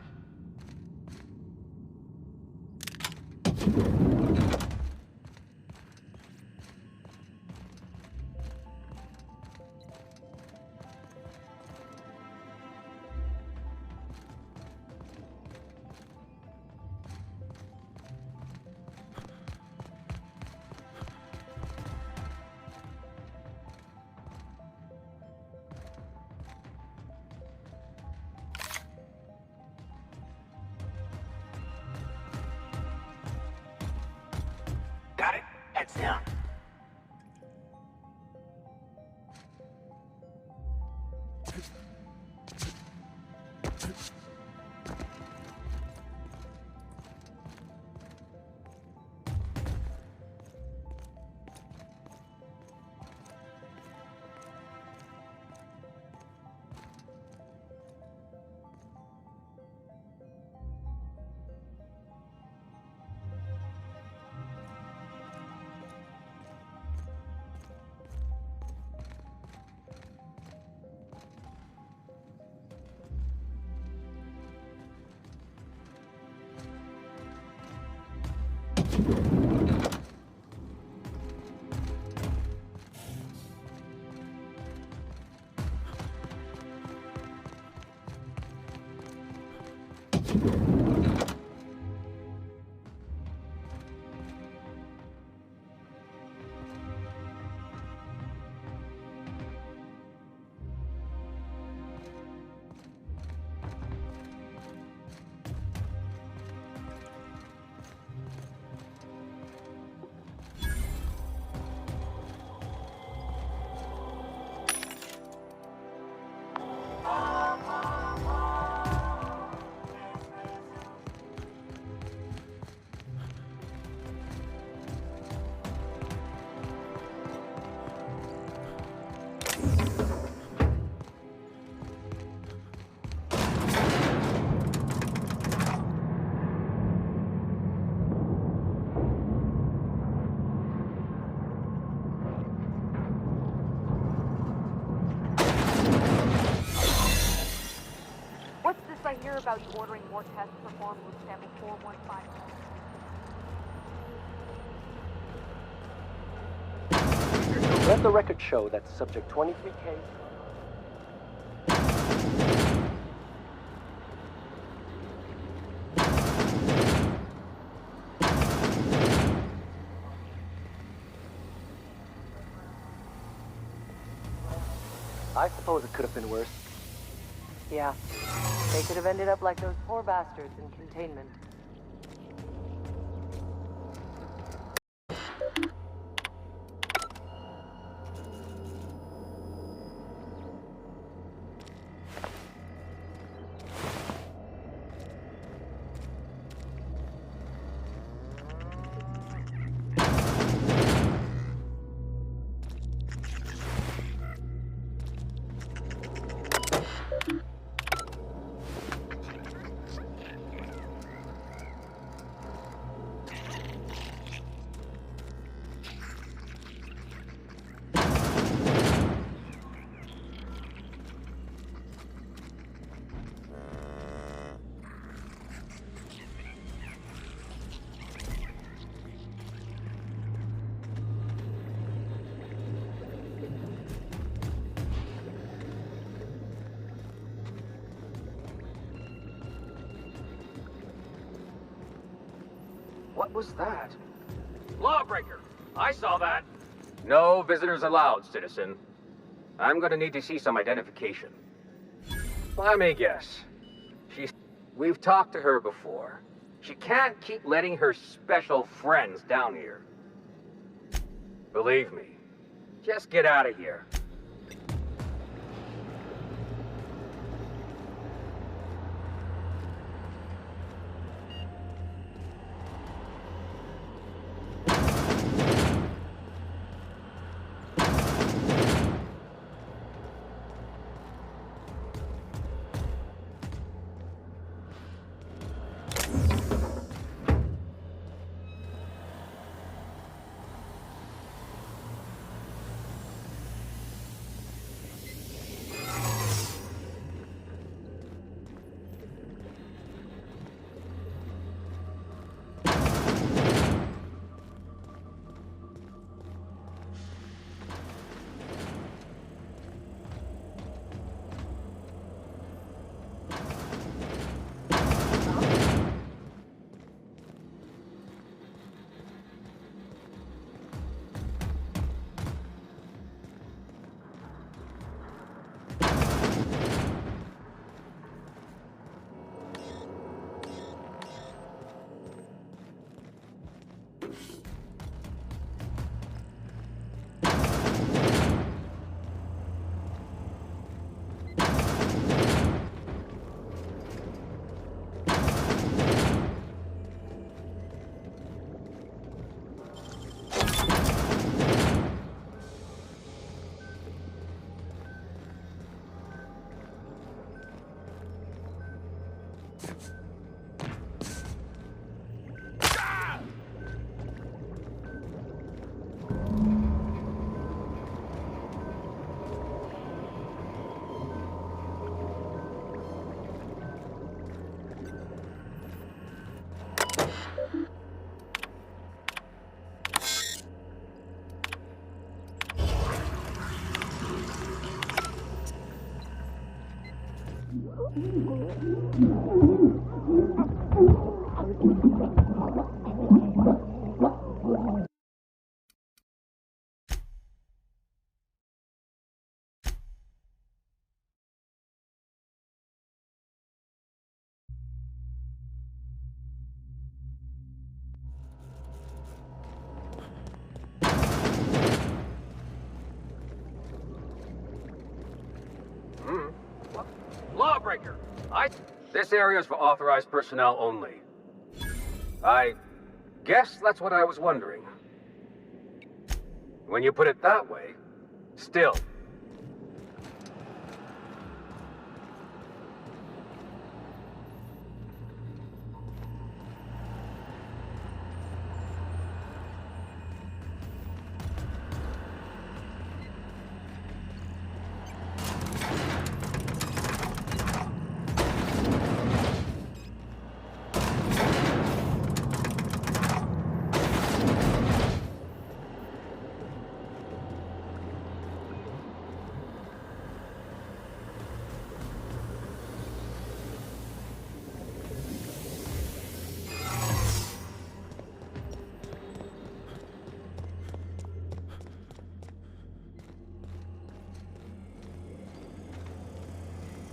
Got it. Heads down. What's this I hear about you ordering more tests performed with sample 415? Let the record show that subject 23K. I suppose it could have been worse. Yeah. They could have ended up like those poor bastards in containment. What was that? Lawbreaker! I saw that! No visitors allowed, citizen. I'm gonna need to see some identification. Let me guess. We've talked to her before. She can't keep letting her special friends down here. Believe me. Just get out of here. Lawbreaker! This area is for authorized personnel only. I guess that's what I was wondering. When you put it that way, still.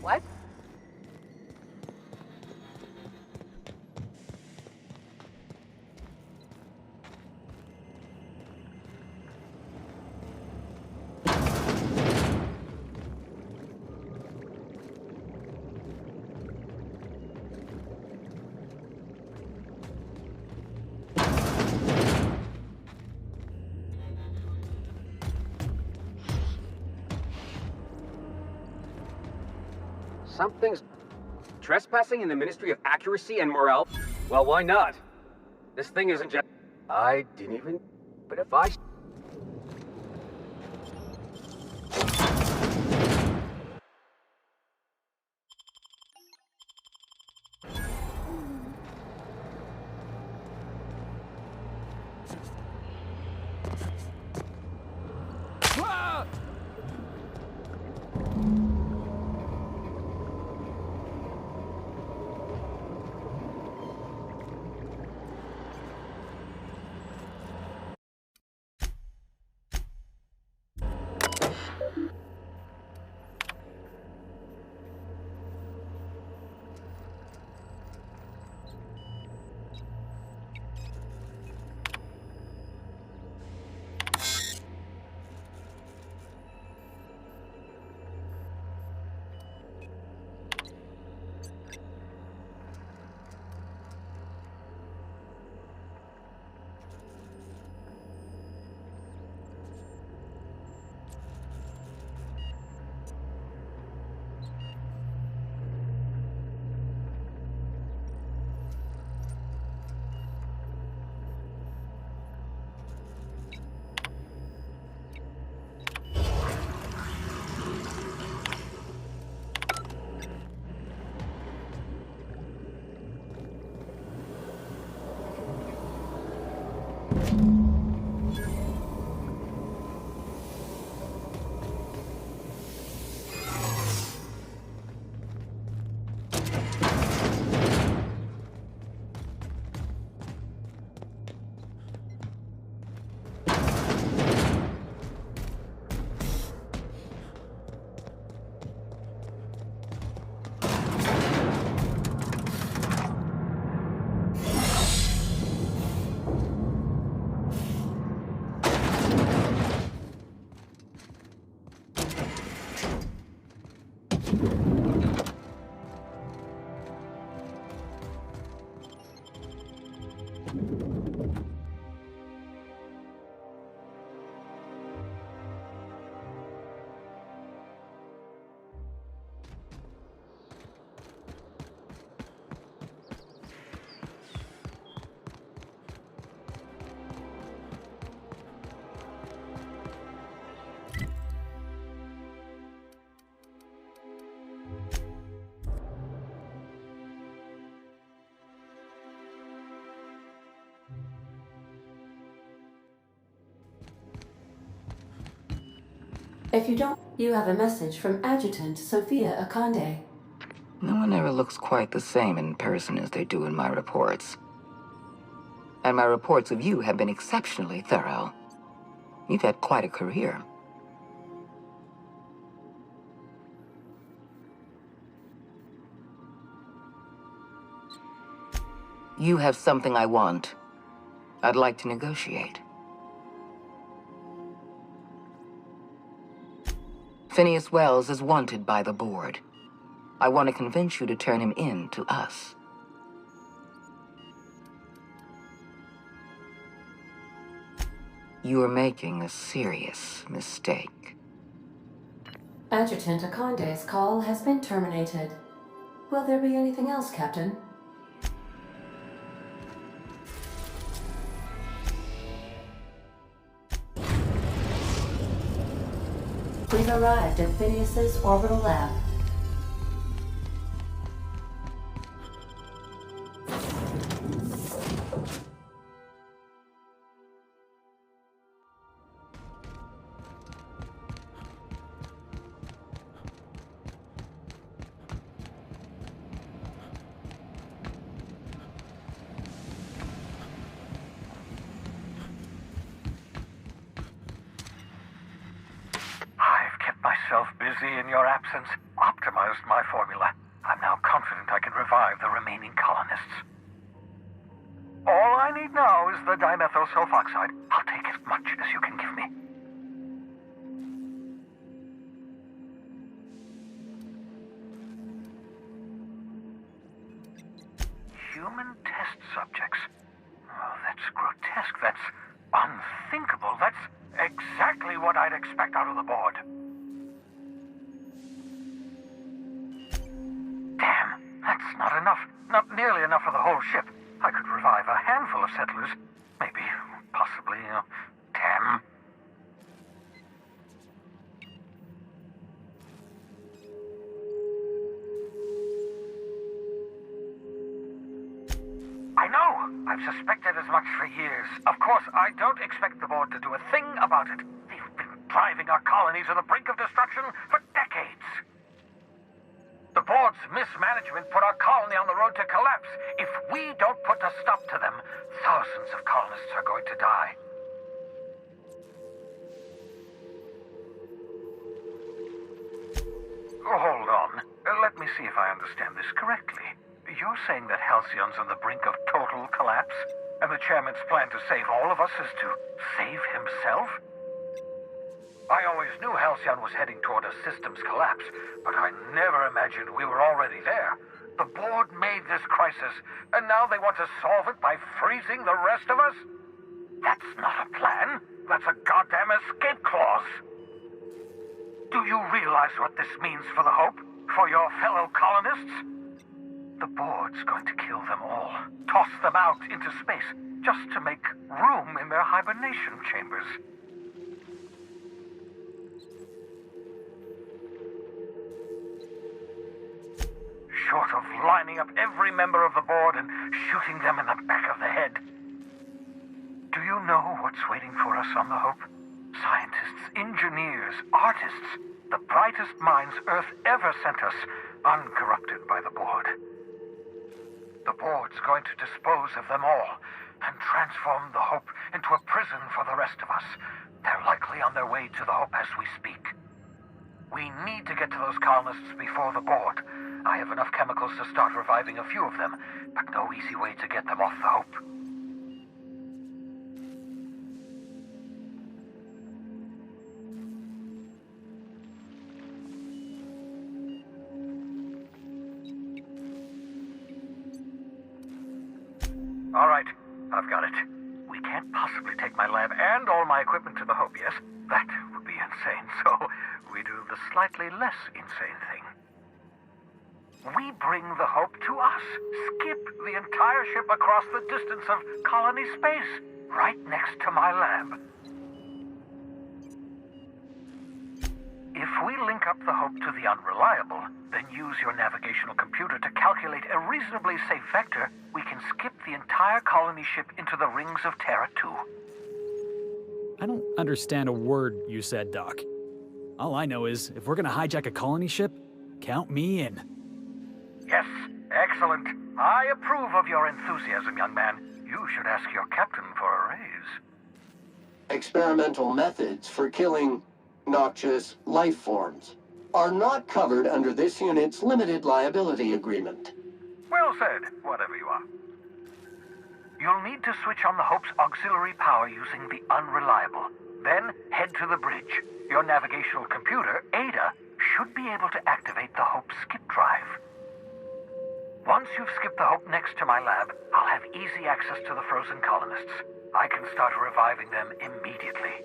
What? Something's trespassing in the Ministry of Accuracy and Morale? Well, why not? This thing isn't just... I didn't even... But if I... If you don't, you have a message from Adjutant Sophia Akande. No one ever looks quite the same in person as they do in my reports. And my reports of you have been exceptionally thorough. You've had quite a career. You have something I want. I'd like to negotiate. Phineas Wells is wanted by the board. I want to convince you to turn him in to us. You are making a serious mistake. Adjutant Akande's call has been terminated. Will there be anything else, Captain? We've arrived at Phineas's orbital lab. I've kept myself busy in your absence, optimized my formula. I'm now confident I can revive the remaining colonists. All I need now is the dimethyl sulfoxide. I'll take as much as you can give me. Human test subjects. Oh, that's grotesque. That's unthinkable. That's exactly what I'd expect out of the board. Damn, that's not enough. Not nearly enough for the whole ship. I could revive a handful of settlers. Maybe, possibly, 10. I know! I've suspected as much for years. Of course, I don't expect the board to do a thing about it. They've been driving our colony to the brink of destruction for decades. The board's mismanagement put our colony on the road to collapse. If we don't put a stop to them, thousands of colonists are going to die. Hold on. Let me see if I understand this correctly. You're saying that Halcyon's on the brink of total collapse, and the chairman's plan to save all of us is to save himself? I always knew Halcyon was heading toward a systems collapse, but I never imagined we were already there. The board made this crisis, and now they want to solve it by freezing the rest of us? That's not a plan. That's a goddamn escape clause. Do you realize what this means for the Hope? For your fellow colonists? The board's going to kill them all. Toss them out into space, just to make room in their hibernation chambers. Short of lining up every member of the board and shooting them in the back of the head. Do you know what's waiting for us on the Hope? Scientists, engineers, artists, the brightest minds Earth ever sent us, uncorrupted by the board. The board's going to dispose of them all and transform the Hope into a prison for the rest of us. They're likely on their way to the Hope as we speak. We need to get to those colonists before the board. I have enough chemicals to start reviving a few of them, but no easy way to get them off the Hope. All right, I've got it. We can't possibly take my lab and all my equipment to the Hope, yes? That would be insane, so we do the slightly less insane thing. We bring the Hope to us. Skip the entire ship across the distance of colony space, right next to my lab. If we link up the Hope to the Unreliable, then use your navigational computer to calculate a reasonably safe vector, we can skip the entire colony ship into the rings of Terra 2. I don't understand a word you said, Doc. All I know is, if we're gonna hijack a colony ship, count me in. Yes, excellent. I approve of your enthusiasm, young man. You should ask your captain for a raise. Experimental methods for killing noxious life forms are not covered under this unit's limited liability agreement. Well said, whatever you are. You'll need to switch on the Hope's auxiliary power using the unreliable. Then head to the bridge. Your navigational computer, Ada, should be able to activate the Hope skip drive. Once you've skipped the Hope next to my lab, I'll have easy access to the frozen colonists. I can start reviving them immediately.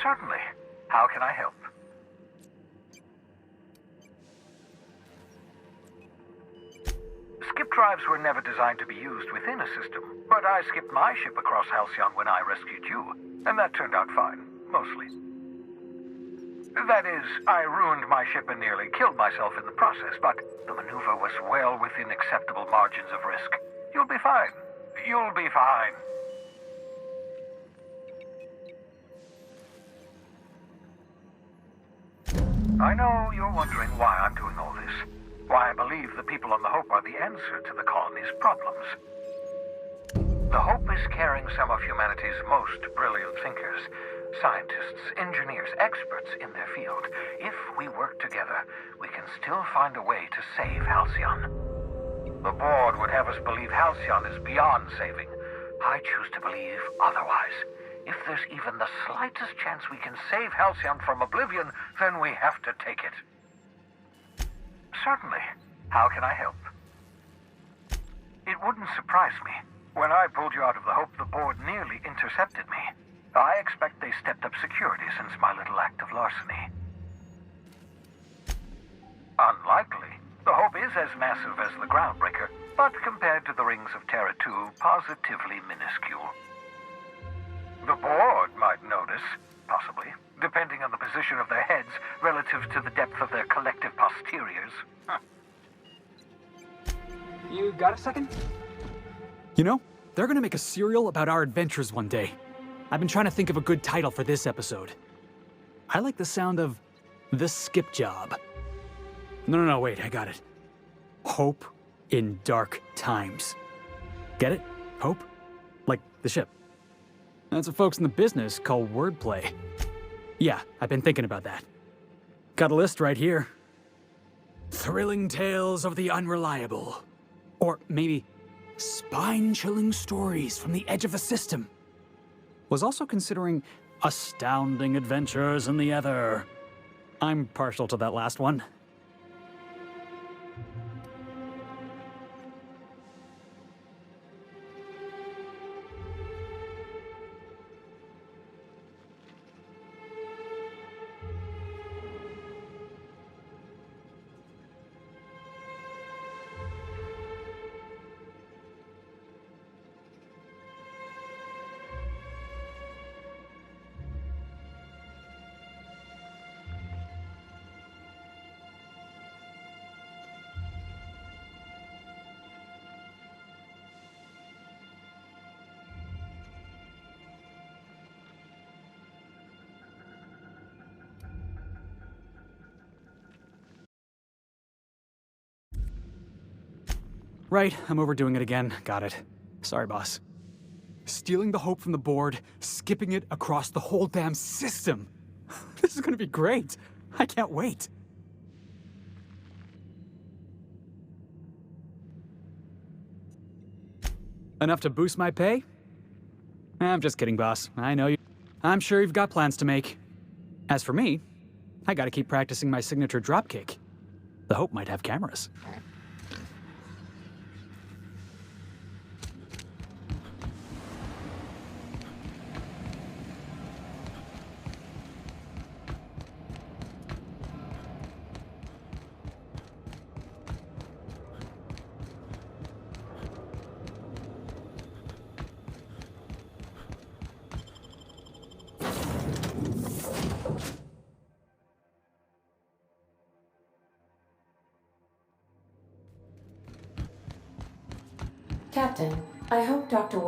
Certainly. How can I help? Skip drives were never designed to be used within a system, but I skipped my ship across Halcyon when I rescued you, and that turned out fine, mostly. That is, I ruined my ship and nearly killed myself in the process, but the maneuver was well within acceptable margins of risk. You'll be fine. You'll be fine. I know you're wondering why I'm doing all this. Why I believe the people on the Hope are the answer to the colony's problems. The Hope is carrying some of humanity's most brilliant thinkers, scientists, engineers, experts in their field. If we work together, we can still find a way to save Halcyon. The board would have us believe Halcyon is beyond saving. I choose to believe otherwise. If there's even the slightest chance we can save Halcyon from oblivion, then we have to take it. Certainly. How can I help? It wouldn't surprise me. When I pulled you out of the Hope, the board nearly intercepted me. I expect they stepped up security since my little act of larceny. Unlikely. The Hope is as massive as the Groundbreaker, but compared to the rings of Terra 2, positively minuscule. The board might notice, possibly, depending on the position of their heads relative to the depth of their collective posteriors. Huh. You got a second? You know, they're gonna make a serial about our adventures one day. I've been trying to think of a good title for this episode. I like the sound of The Skip Job. No, wait, I got it. Hope in Dark Times. Get it? Hope? Like the ship. That's what folks in the business call wordplay. Yeah, I've been thinking about that. Got a list right here. Thrilling tales of the unreliable. Or maybe spine-chilling stories from the edge of the system. Was also considering astounding adventures in the ether. I'm partial to that last one. Right, I'm overdoing it again. Got it. Sorry, boss. Stealing the Hope from the board, skipping it across the whole damn system. This is gonna be great. I can't wait. Enough to boost my pay? I'm just kidding, boss. I know you. I'm sure you've got plans to make. As for me, I gotta keep practicing my signature dropkick. The Hope might have cameras. Captain, I hope Dr.